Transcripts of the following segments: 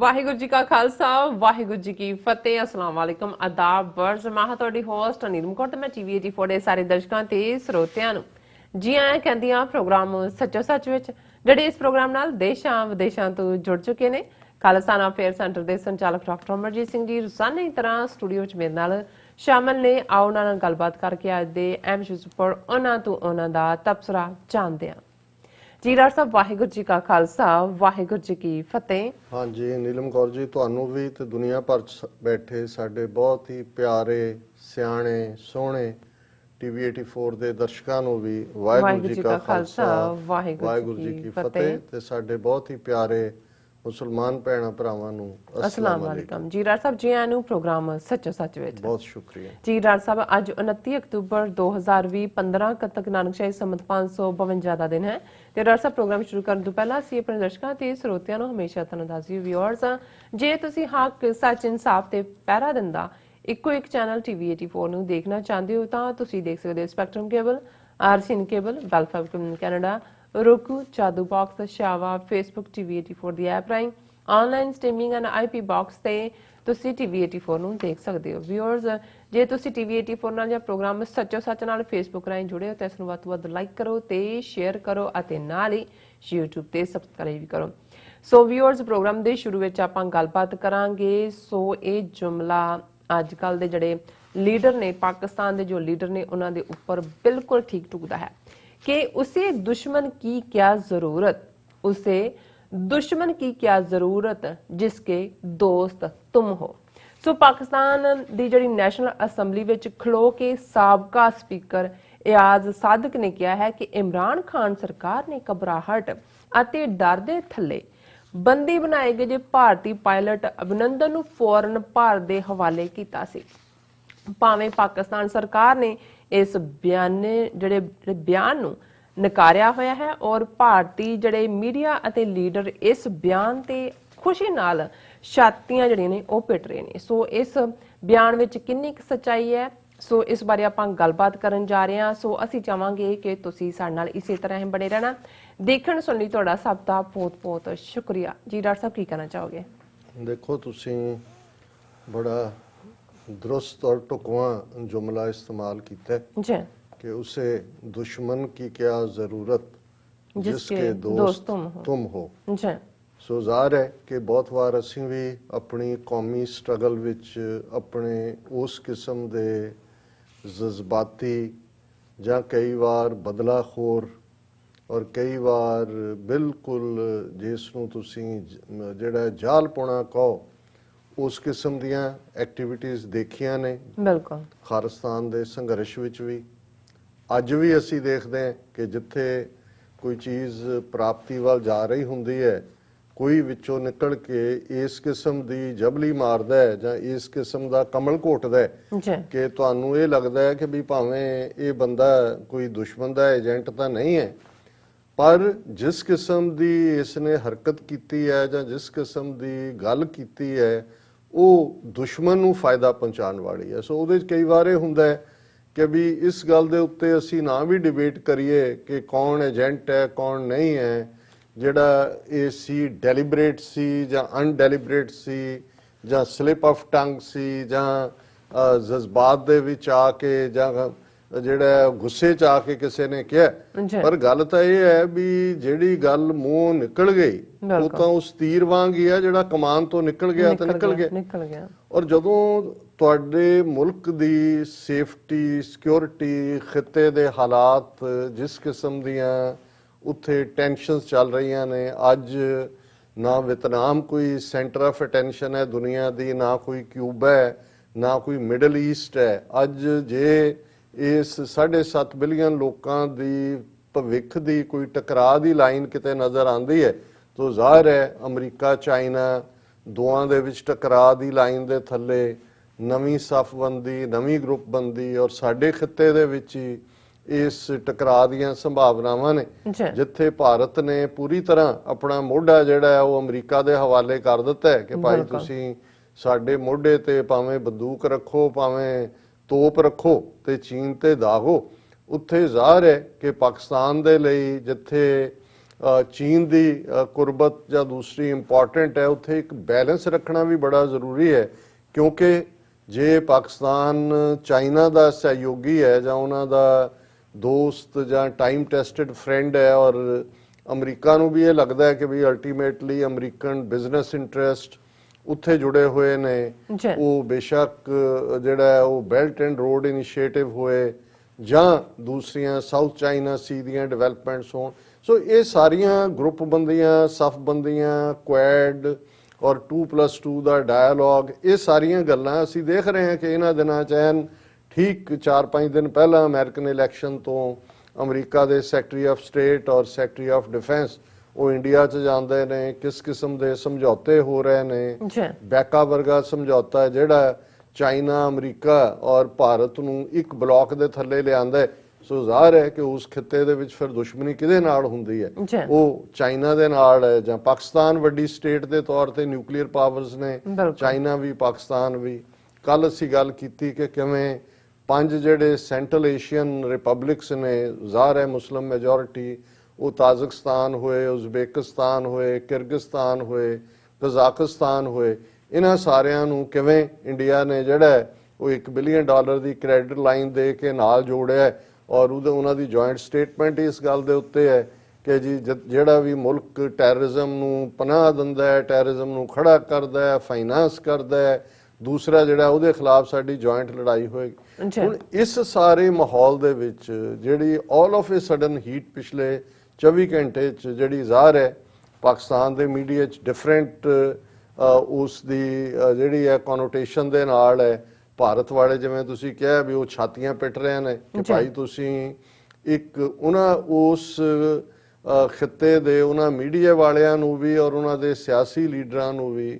ਵਾਹਿਗੁਰੂ ਜੀ ਕਾ ਖਾਲਸਾ ਵਾਹਿਗੁਰੂ ਜੀ ਕੀ ਫਤਿਹ। ਅਸਲਾਮ ਵਾਲੇਕਮ, ਆਦਾਬ, ਵਰਜ਼ ਮੈਂ ਤੁਹਾਡੀ ਹੋਸਟ ਨੀਲਮ ਕੌਰ ਤੇ ਮੈਂ TV84 ਦੇ ਸਾਰੇ ਦਰਸ਼ਕਾਂ ਤੇ ਸਰੋਤਿਆਂ ਨੂੰ ਜੀ ਆਇਆਂ ਕਹਿੰਦੀ ਆ ਪ੍ਰੋਗਰਾਮ ਸੱਚੋ ਸੱਚ ਵਿੱਚ, ਜਿਹੜੇ ਇਸ ਪ੍ਰੋਗਰਾਮ ਨਾਲ ਦੇਸ਼ਾਂ ਵਿਦੇਸ਼ਾਂ ਤੋਂ ਜੁੜ ਚੁੱਕੇ ਨੇ। ਖਾਲਸਾਨਾ ਅਫੇਅਰ ਸੈਂਟਰ ਦੇ ਸੰਚਾਲਕ ਡਾਕਟਰ ਅਮਰਜੀਤ ਸਿੰਘ ਜੀ ਰੋਜ਼ਾਨਾ ਦੀ ਤਰ੍ਹਾਂ ਸਟੂਡੀਓ 'ਚ ਮੇਰੇ ਨਾਲ ਸ਼ਾਮਲ ਨੇ। ਆਓ ਉਹਨਾਂ ਨਾਲ ਗੱਲਬਾਤ ਕਰਕੇ ਅੱਜ ਦੇ ਅਹਿਮ ਇਸ਼ੂਜ਼ ਉੱਪਰ ਉਹਨਾਂ ਤੋਂ ਉਹਨਾਂ ਦਾ ਤਬਸਰਾ ਜਾਣਦੇ ਹਾਂ। ਜੀ ਡਾਕਟਰ ਸਾਹਿਬ, ਵਾਹਿਗੁਰੂ ਜੀ ਕਾ ਖਾਲਸਾ ਵਾਹਿਗੁਰੂ ਜੀ ਕੀ ਫਤਿਹ। हाँ जी नीलम कौर जी, ਤੁਹਾਨੂੰ ਵੀ ਤੇ ਦੁਨੀਆ ਭਰ ਚ ਬੈਠੇ ਸਾਡੇ ਬਹੁਤ ਹੀ ਪਿਆਰੇ ਸਿਆਣੇ ਸੋਹਣੇ TV84 ਦੇ ਦਰਸ਼ਕਾਂ ਨੂੰ ਵੀ ਵਾਹਿਗੁਰੂ ਜੀ ਕਾ ਖਾਲਸਾ ਵਾਹਿਗੁਰੂ ਜੀ ਕੀ ਫਤਿਹ ਤੇ ਸਾਡੇ ਬਹੁਤ ਹੀ ਪਿਆਰੇ ਮੁਸਲਮਾਨ ਭੈਣਾਂ ਭਰਾਵਾਂ ਨੂੰ अस्सलाम वालेकुम। जी डॉक्टर साहब, जी आया नु प्रोग्राम सच्चो सच विच बहुत शुक्रिया जी। डॉक्टर साहब, आज 29 अक्तूबर 2020 15 कतक नानकशाही संमत 552 ਦਾ ਦਿਨ ਹੈ ਤੇ ਡਾਕਟਰ ਸਾਹਿਬ ਪ੍ਰੋਗਰਾਮ ਸ਼ੁਰੂ ਕਰਨ ਤੋਂ ਪਹਿਲਾਂ ਅਸੀਂ ਆਪਣੇ ਦਰਸ਼ਕਾਂ ਤੇ ਸਰੋਤਿਆਂ ਨੂੰ ਹਮੇਸ਼ਾ ਤਨਦਾਜ਼ੀ ਵਿਊਅਰਸ ਜੇ ਤੁਸੀਂ ਹੱਕ ਸੱਚ ਇਨਸਾਫ ਤੇ ਪਹਿਰਾ ਦਿੰਦਾ ਇੱਕੋ ਇੱਕ ਚੈਨਲ TV84 ਨੂੰ ਦੇਖਣਾ ਚਾਹੁੰਦੇ ਹੋ ਤਾਂ ਤੁਸੀਂ ਦੇਖ ਸਕਦੇ ਹੋ Spectrum cable, RCN cable, welfare Canada, roku, Chadu Box, Shava, Facebook TV84 ਦੀ ਐਪ ਰਾਹੀਂ online streaming and IP box ਤੇ ਤੁਸੀਂ TV84 ਨੂੰ ਦੇਖ ਸਕਦੇ ਹੋ। ਵਿਊਅਰਸ, ਜੇ ਤੁਸੀਂ TV84 ਨਾਲ ਜਾਂ ਪ੍ਰੋਗਰਾਮ ਸੱਚੋ ਸੱਚ ਨਾਲ Facebook ਰਾਹੀਂ ਜੁੜੇ ਹੋ ਤਾਂ ਇਸ ਨੂੰ ਵੱਧ ਤੋਂ ਵੱਧ ਲਾਈਕ ਕਰੋ ਤੇ ਸ਼ੇਅਰ ਕਰੋ ਅਤੇ ਨਾਲ ਹੀ YouTube ਤੇ ਸਬਸਕ੍ਰਾਈਬ ਵੀ ਕਰੋ। ਸੋ ਵਿਊਅਰਸ, ਪ੍ਰੋਗਰਾਮ ਦੇ ਸ਼ੁਰੂ ਵਿੱਚ ਆਪਾਂ ਗੱਲਬਾਤ ਕਰਾਂਗੇ। ਸੋ ਇਹ ਜੁਮਲਾ ਅੱਜ ਕੱਲ ਦੇ ਜਿਹੜੇ ਲੀਡਰ ਨੇ, ਪਾਕਿਸਤਾਨ ਦੇ ਜੋ ਲੀਡਰ ਨੇ, ਉਹਨਾਂ ਦੇ ਉੱਪਰ ਬਿਲਕੁਲ ਠੀਕ ਟੁਕਦਾ ਹੈ कि उसे दुश्मन की क्या जरूरत, उसे दुश्मन की क्या जरूरत जिसके दोस्त तुम हो। सो पाकिस्तान दी जड़ी नैशनल असैंबली विच खलो के साबका स्पीकर एयाज सादिक ने कहा है कि इमरान खान सरकार ने घबराहट अते डर दे थल्ले बंदी बनाए गए जे भारती पायलट अभिनंदन नूं फौरन भारत दे हवाले कीता सी। भावें पाकिस्तान सरकार ने इस बयाने ਜਿਹੜੇ ਬਿਆਨ ਨੂੰ ਨਕਾਰਿਆ ਹੋਇਆ ਹੈ ਔਰ ਭਾਰਤੀ ਜਿਹੜੇ ਮੀਡੀਆ ਅਤੇ ਲੀਡਰ ਇਸ ਬਿਆਨ ਤੇ ਖੁਸ਼ੀ ਨਾਲ ਛਾਤੀਆਂ ਜਿਹੜੀਆਂ ਨੇ ਉਹ ਪਿੱਟ ਰਹੇ ਨੇ। ਸੋ ਇਸ ਬਿਆਨ ਵਿੱਚ ਕਿੰਨੀ ਕੁ ਸੱਚਾਈ ਹੈ, ਸੋ ਇਸ ਬਾਰੇ ਆਪਾਂ ਗੱਲਬਾਤ ਕਰਨ ਜਾ ਰਹੇ ਹਾਂ। ਸੋ ਅਸੀਂ ਚਾਹਾਂਗੇ ਕਿ ਤੁਸੀਂ ਸਾਡੇ ਨਾਲ ਇਸੇ ਤਰ੍ਹਾਂ ਹੀ ਬਣੇ ਰਹਿਣਾ। ਦੇਖਣ ਸੁਣ ਲਈ ਤੁਹਾਡਾ ਸਭ ਦਾ ਬਹੁਤ ਬਹੁਤ ਸ਼ੁਕਰੀਆ। ਜੀ ਡਾਕਟਰ ਸਾਹਿਬ, ਕੀ ਕਹਿਣਾ ਚਾਹੋਗੇ? ਦੇਖੋ, ਤੁਸੀਂ ਬੜਾ दुरुस्त और टुकवा जुमला इस्तेमाल किया है कि उसे दुश्मन की क्या जरूरत जिसके दोस्त तुम हो। सो ज़ाहिर है कि बहुत बार असीं भी अपनी कौमी स्ट्रगल विच अपने उस किस्म दे जज्बाती जां कई बार बदलाखोर और कई बार बिल्कुल जिसनूं तुसीं जिहड़ा जालपुणा कहो उस किस्म दियां एक्टिविटीज़ देखियां ने। बिल्कुल खालिस्तान दे संघर्ष विच भी अज भी असी देखते हैं कि जिथे कोई चीज़ प्राप्ति वाल जा रही हुंदी है, कोई विचों निकल के इस किस्म दी जबली मारदा है जां इस किस्म दा कमल घोटदा है कि तुहानूं ये लगदा है कि भी भावें ये बंदा कोई दुश्मन दा एजेंट तां नहीं है, पर जिस किस्म दी इसने हरकत कीती है जां जिस किस्म दी गल कीती है ਉਹ ਦੁਸ਼ਮਣ ਨੂੰ ਫਾਇਦਾ ਪਹੁੰਚਾਉਣ ਵਾਲੀ ਹੈ। ਸੋ ਉਹਦੇ 'ਚ ਕਈ ਵਾਰ ਇਹ ਹੁੰਦਾ ਹੈ ਕਿ ਵੀ ਇਸ ਗੱਲ ਦੇ ਉੱਤੇ ਅਸੀਂ ਨਾ ਵੀ ਡਿਬੇਟ ਕਰੀਏ ਕਿ ਕੌਣ ਏਜੰਟ ਹੈ ਕੌਣ ਨਹੀਂ ਹੈ, ਜਿਹੜਾ ਇਹ ਸੀ ਡੈਲੀਬਰੇਟ ਸੀ ਜਾਂ ਅਨਡੈਲੀਬਰੇਟ ਸੀ ਜਾਂ ਸਲਿਪ ਆਫ ਟੰਗ ਸੀ ਜਾਂ ਜਜ਼ਬਾਤ ਦੇ ਵਿੱਚ ਆ ਕੇ ਜਾਂ ਜਿਹੜਾ ਗੁੱਸੇ 'ਚ ਆ ਕੇ ਕਿਸੇ ਨੇ ਕਿਹਾ। ਪਰ ਗੱਲ ਤਾਂ ਇਹ ਹੈ ਵੀ ਜਿਹੜੀ ਗੱਲ ਮੂੰਹੋਂ ਨਿਕਲ ਗਈ ਉਹ ਤਾਂ ਉਸ ਤੀਰ ਵਾਂਗ ਹੀ ਆ, ਜਿਹੜਾ ਕਮਾਨ ਤੋਂ ਨਿਕਲ ਗਿਆ ਤਾਂ ਨਿਕਲ ਗਿਆ। ਔਰ ਜਦੋਂ ਤੁਹਾਡੇ ਮੁਲਕ ਦੀ ਸੇਫਟੀ ਸਿਕਿਉਰਿਟੀ ਖਿੱਤੇ ਦੇ ਹਾਲਾਤ ਜਿਸ ਕਿਸਮ ਦੀਆਂ ਉੱਥੇ ਟੈਨਸ਼ਨਸ ਚੱਲ ਰਹੀਆਂ ਨੇ, ਅੱਜ ਨਾ ਵਿਤਨਾਮ ਕੋਈ ਸੈਂਟਰ ਆਫ ਅਟੈਂਸ਼ਨ ਹੈ ਦੁਨੀਆ ਦੀ, ਨਾ ਕੋਈ ਕਿਊਬਾ ਹੈ, ਨਾ ਕੋਈ ਮਿਡਲ ਈਸਟ ਹੈ। ਅੱਜ ਜੇ ਇਸ 7.5 ਬਿਲੀਅਨ ਲੋਕਾਂ ਦੀ ਭਵਿੱਖ ਦੀ ਕੋਈ ਟਕਰਾਅ ਦੀ ਲਾਈਨ ਕਿਤੇ ਨਜ਼ਰ ਆਉਂਦੀ ਹੈ ਤਾਂ ਜ਼ਾਹਿਰ ਹੈ ਅਮਰੀਕਾ ਚਾਈਨਾ ਦੋਵਾਂ ਦੇ ਵਿੱਚ ਟਕਰਾਅ ਦੀ ਲਾਈਨ ਦੇ ਥੱਲੇ ਨਵੀਂ ਸਫਬੰਦੀ, ਨਵੀਂ ਗਰੁੱਪਬੰਦੀ ਔਰ ਸਾਡੇ ਖਿੱਤੇ ਦੇ ਵਿੱਚ ਹੀ ਇਸ ਟਕਰਾਅ ਦੀਆਂ ਸੰਭਾਵਨਾਵਾਂ ਨੇ, ਜਿੱਥੇ ਭਾਰਤ ਨੇ ਪੂਰੀ ਤਰ੍ਹਾਂ ਆਪਣਾ ਮੋਢਾ ਜਿਹੜਾ ਹੈ ਉਹ ਅਮਰੀਕਾ ਦੇ ਹਵਾਲੇ ਕਰ ਦਿੱਤਾ ਹੈ ਕਿ ਭਾਈ ਤੁਸੀਂ ਸਾਡੇ ਮੋਢੇ ਤੇ ਭਾਵੇਂ ਬੰਦੂਕ ਰੱਖੋ ਭਾਵੇਂ ਤੋਪ ਰੱਖੋ ਤੇ ਚੀਨ ਤੇ ਦਾਗੋ। ਉੱਥੇ ਜ਼ਾਹਿਰ ਹੈ ਕਿ ਪਾਕਿਸਤਾਨ ਦੇ ਲਈ ਜਿੱਥੇ ਚੀਨ ਦੀ ਕੁਰਬਤ ਜਾਂ ਦੂਸਰੀ ਇੰਪੋਰਟੈਂਟ ਹੈ, ਉੱਥੇ ਇੱਕ ਬੈਲੈਂਸ ਰੱਖਣਾ ਵੀ ਬੜਾ ਜ਼ਰੂਰੀ ਹੈ, ਕਿਉਂਕਿ ਜੇ ਪਾਕਿਸਤਾਨ ਚਾਈਨਾ ਦਾ ਸਹਿਯੋਗੀ ਹੈ ਜਾਂ ਉਹਨਾਂ ਦਾ ਦੋਸਤ ਜਾਂ ਟਾਈਮ ਟੈਸਟਡ ਫਰੈਂਡ ਹੈ, ਔਰ ਅਮਰੀਕਾ ਨੂੰ ਵੀ ਇਹ ਲੱਗਦਾ ਹੈ ਕਿ ਵੀ ਅਲਟੀਮੇਟਲੀ ਅਮਰੀਕਨ ਬਿਜ਼ਨਸ ਇੰਟਰਸਟ ਉੱਥੇ ਜੁੜੇ ਹੋਏ ਨੇ, ਉਹ ਬੇਸ਼ੱਕ ਜਿਹੜਾ ਉਹ ਬੈਲਟ ਐਂਡ ਰੋਡ ਇਨੀਸ਼ੀਏਟਿਵ ਹੋਏ ਜਾਂ ਦੂਸਰੀਆਂ ਸਾਊਥ ਚਾਈਨਾ ਸੀ ਦੀਆਂ ਡਿਵੈਲਪਮੈਂਟਸ ਹੋਣ। ਸੋ ਇਹ ਸਾਰੀਆਂ ਗਰੁੱਪ ਬੰਦੀਆਂ, ਸਫ ਬੰਦੀਆਂ, ਕੁਐਡ ਔਰ 2+2 ਦਾ ਡਾਇਲੋਗ, ਇਹ ਸਾਰੀਆਂ ਗੱਲਾਂ ਅਸੀਂ ਦੇਖ ਰਹੇ ਹਾਂ ਕਿ ਇਹਨਾਂ ਦਿਨਾਂ 'ਚ ਐਨ ਠੀਕ 4-5 ਦਿਨ ਪਹਿਲਾਂ ਅਮਰੀਕਨ ਇਲੈਕਸ਼ਨ ਤੋਂ ਅਮਰੀਕਾ ਦੇ ਸੈਕਟਰੀ ਆਫ ਸਟੇਟ ਔਰ ਸੈਕਟਰੀ ਆਫ ਡਿਫੈਂਸ ਉਹ ਇੰਡੀਆ 'ਚ ਜਾਂਦੇ ਨੇ, ਕਿਸ ਕਿਸਮ ਦੇ ਸਮਝੌਤੇ ਹੋ ਰਹੇ ਨੇ। ਬੈਕਾ ਵਰਗਾ ਸਮਝੌਤਾ ਜਿਹੜਾ ਚਾਈਨਾ, ਅਮਰੀਕਾ ਔਰ ਭਾਰਤ ਨੂੰ ਇੱਕ ਬਲੌਕ ਦੇ ਥੱਲੇ ਲਿਆਂਦਾ, ਸੋ ਜ਼ਾਹਰ ਹੈ ਕਿ ਉਸ ਖਿੱਤੇ ਦੇ ਵਿੱਚ ਫਿਰ ਦੁਸ਼ਮਣੀ ਕਿਹਦੇ ਨਾਲ ਹੁੰਦੀ ਹੈ, ਉਹ ਚਾਈਨਾ ਦੇ ਨਾਲ ਹੈ। ਜਾਂ ਪਾਕਿਸਤਾਨ ਵੱਡੀ ਸਟੇਟ ਦੇ ਤੌਰ ਤੇ ਨਿਊਕਲੀਅਰ ਪਾਵਰਸ ਨੇ, ਚਾਈਨਾ ਵੀ ਪਾਕਿਸਤਾਨ ਵੀ। ਕੱਲ ਅਸੀਂ ਗੱਲ ਕੀਤੀ ਕਿ ਕਿਵੇਂ 5 ਜਿਹੜੇ ਸੈਂਟਰਲ ਏਸ਼ੀਅਨ ਰਿਪਬਲਿਕਸ ਨੇ, ਜ਼ਾਹਰ ਹੈ ਮੁਸਲਿਮ ਮੈਜੋਰਿਟੀ, ਉਹ ਤਾਜ਼ਿਕਸਤਾਨ ਹੋਏ, ਉਜ਼ਬੇਕਿਸਤਾਨ ਹੋਏ, ਕਿਰਗਿਸਤਾਨ ਹੋਏ, ਕਜ਼ਾਕਿਸਤਾਨ ਹੋਏ, ਇਹਨਾਂ ਸਾਰਿਆਂ ਨੂੰ ਕਿਵੇਂ ਇੰਡੀਆ ਨੇ ਜਿਹੜਾ ਉਹ $1 ਬਿਲੀਅਨ ਦੀ ਕ੍ਰੈਡਿਟ ਲਾਈਨ ਦੇ ਕੇ ਨਾਲ ਜੋੜਿਆ, ਔਰ ਉਹਨਾਂ ਦੀ ਜੁਆਇੰਟ ਸਟੇਟਮੈਂਟ ਇਸ ਗੱਲ ਦੇ ਉੱਤੇ ਹੈ ਕਿ ਜੀ ਜਿਹੜਾ ਵੀ ਮੁਲਕ ਟੈਰਰਿਜ਼ਮ ਨੂੰ ਪਨਾਹ ਦਿੰਦਾ ਹੈ, ਟੈਰਰਿਜ਼ਮ ਨੂੰ ਖੜਾ ਕਰਦਾ ਹੈ, ਫਾਈਨਾਂਸ ਕਰਦਾ ਹੈ, ਦੂਸਰਾ ਜਿਹੜਾ ਉਹਦੇ ਖਿਲਾਫ ਸਾਡੀ ਜੁਆਇੰਟ ਲੜਾਈ ਹੋਏਗੀ। ਹੁਣ ਇਸ ਸਾਰੇ ਮਾਹੌਲ ਦੇ ਵਿੱਚ ਜਿਹੜੀ all of A sudden heat ਪਿਛਲੇ 24 ਘੰਟੇ 'ਚ ਜਿਹੜੀ ਜ਼ਾਹਰ ਹੈ ਪਾਕਿਸਤਾਨ ਦੇ ਮੀਡੀਆ 'ਚ ਡਿਫਰੈਂਟ ਉਸ ਦੀ ਜਿਹੜੀ ਹੈ ਕੋਨੋਟੇਸ਼ਨ ਦੇ ਨਾਲ ਹੈ। ਭਾਰਤ ਵਾਲੇ ਜਿਵੇਂ ਤੁਸੀਂ ਕਿਹਾ ਵੀ ਉਹ ਛਾਤੀਆਂ ਪਿੱਟ ਰਹੇ ਨੇ ਕਿ ਭਾਈ ਤੁਸੀਂ ਇੱਕ ਉਹਨਾਂ ਉਸ ਖਿੱਤੇ ਦੇ ਉਹਨਾਂ ਮੀਡੀਆ ਵਾਲਿਆਂ ਨੂੰ ਵੀ ਔਰ ਉਹਨਾਂ ਦੇ ਸਿਆਸੀ ਲੀਡਰਾਂ ਨੂੰ ਵੀ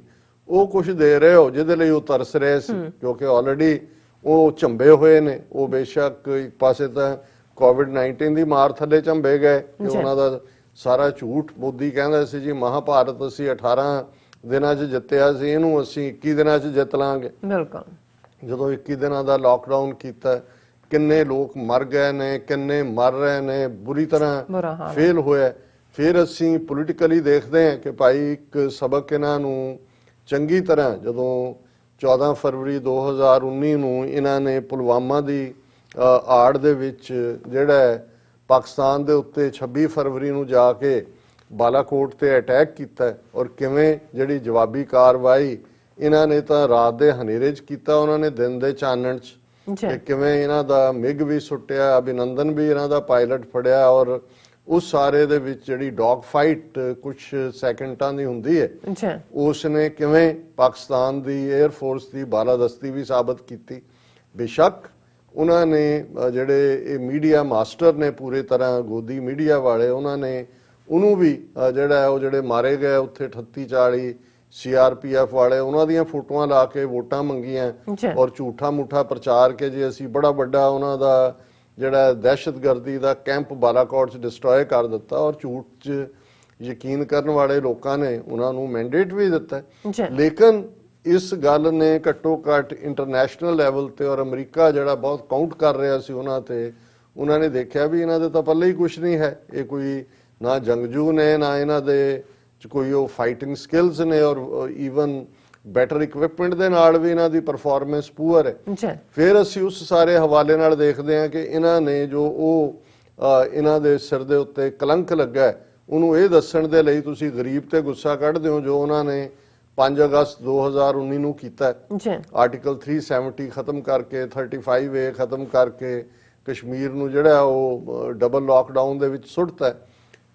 ਉਹ ਕੁਝ ਦੇ ਰਹੇ ਹੋ ਜਿਹਦੇ ਲਈ ਉਹ ਤਰਸ ਰਹੇ ਸੀ, ਕਿਉਂਕਿ ਆਲਰੇਡੀ ਉਹ ਝੰਬੇ ਹੋਏ ਨੇ। ਉਹ ਬੇਸ਼ੱਕ ਇੱਕ ਪਾਸੇ ਤਾਂ ਕੋਵਿਡ-19 ਦੀ ਮਾਰ ਥੱਲੇ ਝੰਬੇ ਗਏ ਕਿ ਉਹਨਾਂ ਦਾ ਸਾਰਾ ਝੂਠ। ਮੋਦੀ ਕਹਿੰਦਾ ਸੀ ਜੀ ਮਹਾਭਾਰਤ ਅਸੀਂ 18 ਦਿਨਾਂ 'ਚ ਜਿੱਤਿਆ ਸੀ, ਇਹਨੂੰ ਅਸੀਂ 21 ਦਿਨਾਂ 'ਚ ਜਿੱਤ ਲਾਂਗੇ। ਬਿਲਕੁਲ। ਜਦੋਂ 21 ਦਿਨਾਂ ਦਾ ਲਾਕਡਾਊਨ ਕੀਤਾ, ਕਿੰਨੇ ਲੋਕ ਮਰ ਗਏ ਨੇ, ਕਿੰਨੇ ਮਰ ਰਹੇ ਨੇ, ਬੁਰੀ ਤਰ੍ਹਾਂ ਫੇਲ ਹੋਇਆ। ਫਿਰ ਅਸੀਂ ਪੋਲੀਟੀਕਲੀ ਦੇਖਦੇ ਹਾਂ ਕਿ ਭਾਈ ਇੱਕ ਸਬਕ ਇਹਨਾਂ ਨੂੰ ਚੰਗੀ ਤਰ੍ਹਾਂ ਜਦੋਂ 14 ਫਰਵਰੀ 2019 ਨੂੰ ਇਹਨਾਂ ਨੇ ਪੁਲਵਾਮਾ ਦੀ ਆੜ ਦੇ ਵਿੱਚ ਜਿਹੜਾ ਪਾਕਿਸਤਾਨ ਦੇ ਉੱਤੇ 26 ਫਰਵਰੀ ਨੂੰ ਜਾ ਕੇ ਬਾਲਾਕੋਟ ਤੇ ਅਟੈਕ ਕੀਤਾ, ਔਰ ਕਿਵੇਂ ਜਿਹੜੀ ਜਵਾਬੀ ਕਾਰਵਾਈ ਇਹਨਾਂ ਨੇ ਤਾਂ ਰਾਤ ਦੇ ਹਨੇਰੇ 'ਚ ਕੀਤਾ, ਉਹਨਾਂ ਨੇ ਦਿਨ ਦੇ ਚਾਨਣ 'ਚ, ਕਿ ਕਿਵੇਂ ਇਹਨਾਂ ਦਾ ਮਿਗ ਵੀ ਸੁੱਟਿਆ, ਅਭਿਨੰਦਨ ਵੀ ਇਹਨਾਂ ਦਾ ਪਾਇਲਟ ਫੜਿਆ, ਔਰ ਉਸ ਸਾਰੇ ਦੇ ਵਿੱਚ ਜਿਹੜੀ ਡੌਗ ਫਾਈਟ ਕੁਝ ਸੈਕਿੰਡਾਂ ਦੀ ਹੁੰਦੀ ਹੈ, ਉਸ ਨੇ ਕਿਵੇਂ ਪਾਕਿਸਤਾਨ ਦੀ 에ਅਰ ਫੋਰਸ ਦੀ ਬਾਲਾਦਸਤੀ ਵੀ ਸਾਬਤ ਕੀਤੀ। ਬੇਸ਼ੱਕ ਉਹਨਾਂ ਨੇ ਜਿਹੜੇ ਇਹ ਮੀਡੀਆ ਮਾਸਟਰ ਨੇ ਪੂਰੇ ਤਰ੍ਹਾਂ ਗੋਦੀ ਮੀਡੀਆ ਵਾਲੇ, ਉਹਨਾਂ ਨੇ ਉਹਨੂੰ ਵੀ ਜਿਹੜਾ ਉਹ ਜਿਹੜੇ ਮਾਰੇ ਗਏ ਉੱਥੇ 38-40 CRPF ਵਾਲੇ, ਉਹਨਾਂ ਦੀਆਂ ਫੋਟੋਆਂ ਲਾ ਕੇ ਵੋਟਾਂ ਮੰਗੀਆਂ ਔਰ ਝੂਠਾ ਮੂਠਾ ਪ੍ਰਚਾਰ ਕੇ ਜੇ ਅਸੀਂ ਬੜਾ ਵੱਡਾ ਉਹਨਾਂ ਦਾ ਜਿਹੜਾ ਦਹਿਸ਼ਤਗਰਦੀ ਦਾ ਕੈਂਪ ਬਾਲਾਕੋਟ 'ਚ ਡਿਸਟਰੋਏ ਕਰ ਦਿੱਤਾ, ਔਰ ਝੂਠ 'ਚ ਯਕੀਨ ਕਰਨ ਵਾਲੇ ਲੋਕਾਂ ਨੇ ਉਹਨਾਂ ਨੂੰ ਮੈਂਡੇਟ ਵੀ ਦਿੱਤਾ। ਲੇਕਿਨ ਇਸ ਗੱਲ ਨੇ ਘੱਟੋ ਘੱਟ ਇੰਟਰਨੈਸ਼ਨਲ ਲੈਵਲ ਤੇ ਔਰ ਅਮਰੀਕਾ ਜਿਹੜਾ ਬਹੁਤ ਕਾਊਂਟ ਕਰ ਰਿਹਾ ਸੀ ਉਹਨਾਂ ਤੇ, ਉਹਨਾਂ ਨੇ ਦੇਖਿਆ ਵੀ ਇਹਨਾਂ ਦੇ ਤਾਂ ਪੱਲੇ ਹੀ ਕੁਛ ਨਹੀਂ ਹੈ, ਇਹ ਕੋਈ ਨਾ ਜੰਗਜੂ ਨੇ, ਨਾ ਇਹਨਾਂ ਦੇ ਕੋਈ ਉਹ ਫਾਈਟਿੰਗ ਸਕਿੱਲਸ ਨੇ, ਔਰ ਈਵਨ ਬੈਟਰ ਇਕਵਿਪਮੈਂਟ ਦੇ ਨਾਲ ਵੀ ਇਹਨਾਂ ਦੀ ਪਰਫਾਰਮੈਂਸ ਪੂਅਰ ਹੈ। ਫਿਰ ਅਸੀਂ ਉਸ ਸਾਰੇ ਹਵਾਲੇ ਨਾਲ ਦੇਖਦੇ ਹਾਂ ਕਿ ਇਹਨਾਂ ਨੇ ਜੋ ਉਹ ਇਹਨਾਂ ਦੇ ਸਿਰ ਦੇ ਉੱਤੇ ਕਲੰਕ ਲੱਗਾ ਉਹਨੂੰ ਇਹ ਦੱਸਣ ਦੇ ਲਈ ਤੁਸੀਂ ਗਰੀਬ ਤੇ ਗੁੱਸਾ ਕੱਢਦੇ ਹੋ ਜੋ ਉਹਨਾਂ ਨੇ 5 ਅਗਸਤ 2019 ਨੂੰ ਕੀਤਾ, ਆਰਟੀਕਲ 370 ਖਤਮ ਕਰਕੇ 35A ਖਤਮ ਕਰਕੇ ਕਸ਼ਮੀਰ ਨੂੰ ਜਿਹੜਾ ਉਹ ਡਬਲ ਲਾਕਡਾਊਨ ਦੇ ਵਿੱਚ ਸੁੱਟਤਾ।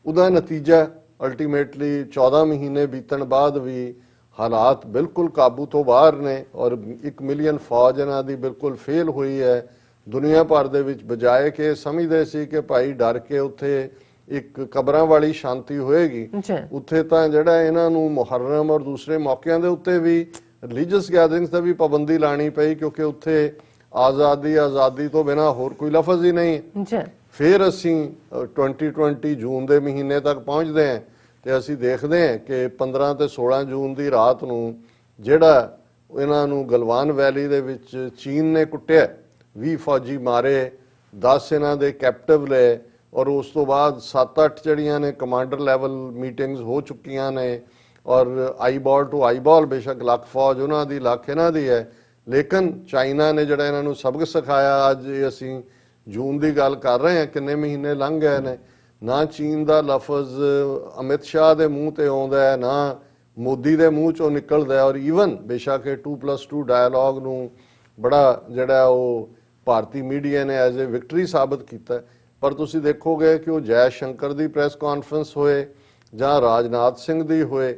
ਉਹਦਾ ਨਤੀਜਾ ਅਲਟੀਮੇਟਲੀ 14 ਮਹੀਨੇ ਬੀਤਣ ਬਾਅਦ ਵੀ ਹਾਲਾਤ ਬਿਲਕੁਲ ਕਾਬੂ ਤੋਂ ਬਾਹਰ ਨੇ, ਔਰ 1 ਮਿਲੀਅਨ ਫੌਜ ਇਹਨਾਂ ਦੀ ਬਿਲਕੁਲ ਫੇਲ ਹੋਈ ਹੈ ਦੁਨੀਆ ਭਰ ਦੇ ਵਿੱਚ। ਬਜਾਏ ਕਿ ਸਮਝਦੇ ਸੀ ਕਿ ਭਾਈ ਡਰ ਕੇ ਉੱਥੇ ਇੱਕ ਕਬਰਾਂ ਵਾਲੀ ਸ਼ਾਂਤੀ ਹੋਏਗੀ, ਉੱਥੇ ਤਾਂ ਜਿਹੜਾ ਇਹਨਾਂ ਨੂੰ ਮੁਹਰਮ ਔਰ ਦੂਸਰੇ ਮੌਕਿਆਂ ਦੇ ਉੱਤੇ ਵੀ ਰਿਲੀਜੀਅਸ ਗੈਦਰਿੰਗਸ ਦਾ ਵੀ ਪਾਬੰਦੀ ਲਾਣੀ ਪਈ, ਕਿਉਂਕਿ ਉੱਥੇ ਆਜ਼ਾਦੀ ਤੋਂ ਬਿਨਾਂ ਹੋਰ ਕੋਈ ਲਫ਼ਜ਼ ਹੀ ਨਹੀਂ। ਫਿਰ ਅਸੀਂ 2020 ਜੂਨ ਦੇ ਮਹੀਨੇ ਤੱਕ ਪਹੁੰਚਦੇ ਹਾਂ ਤੇ ਅਸੀਂ ਦੇਖਦੇ ਹਾਂ ਕਿ 15 ਤੇ 16 ਜੂਨ ਦੀ ਰਾਤ ਨੂੰ ਜਿਹੜਾ ਇਹਨਾਂ ਨੂੰ ਗਲਵਾਨ ਵੈਲੀ ਦੇ ਵਿੱਚ ਚੀਨ ਨੇ ਕੁੱਟਿਆ, 20 ਫੌਜੀ ਮਾਰੇ, 10 ਇਹਨਾਂ ਦੇ ਕੈਪਟਿਵ ਲਏ, ਔਰ ਉਸ ਤੋਂ ਬਾਅਦ 7-8 ਜਿਹੜੀਆਂ ਨੇ ਕਮਾਂਡਰ ਲੈਵਲ ਮੀਟਿੰਗਸ ਹੋ ਚੁੱਕੀਆਂ ਨੇ ਔਰ ਆਈਬਾਲ ਟੂ ਆਈਬਾਲ ਬੇਸ਼ੱਕ ਲੱਖ ਫੌਜ ਉਹਨਾਂ ਦੀ ਲੱਖ ਇਹਨਾਂ ਦੀ ਹੈ, ਲੇਕਿਨ ਚਾਈਨਾ ਨੇ ਜਿਹੜਾ ਇਹਨਾਂ ਨੂੰ ਸਬਕ ਸਿਖਾਇਆ। ਅੱਜ ਅਸੀਂ ਜੂਨ ਦੀ ਗੱਲ ਕਰ ਰਹੇ ਹਾਂ, ਕਿੰਨੇ ਮਹੀਨੇ ਲੰਘ ਗਏ ਨੇ, ਨਾ ਚੀਨ ਦਾ ਲਫ਼ਜ਼ ਅਮਿਤ ਸ਼ਾਹ ਦੇ ਮੂੰਹ ਤੇ ਆਉਂਦਾ ਹੈ, ਨਾ ਮੋਦੀ ਦੇ ਮੂੰਹ ਚੋਂ ਨਿਕਲਦਾ, ਔਰ ਈਵਨ ਬੇਸ਼ੱਕ ਇਹ 2+2 ਡਾਇਲੌਗ ਨੂੰ ਬੜਾ ਜਿਹੜਾ ਉਹ ਭਾਰਤੀ ਮੀਡੀਆ ਨੇ ਐਜ਼ ਏ ਵਿਕਟਰੀ ਸਾਬਤ ਕੀਤਾ। ਪਰ ਤੁਸੀਂ ਦੇਖੋਗੇ ਕਿ ਉਹ ਜੈ ਸ਼ੰਕਰ ਦੀ ਪ੍ਰੈਸ ਕਾਨਫਰੰਸ ਹੋਏ ਜਾਂ ਰਾਜਨਾਥ ਸਿੰਘ ਦੀ ਹੋਏ,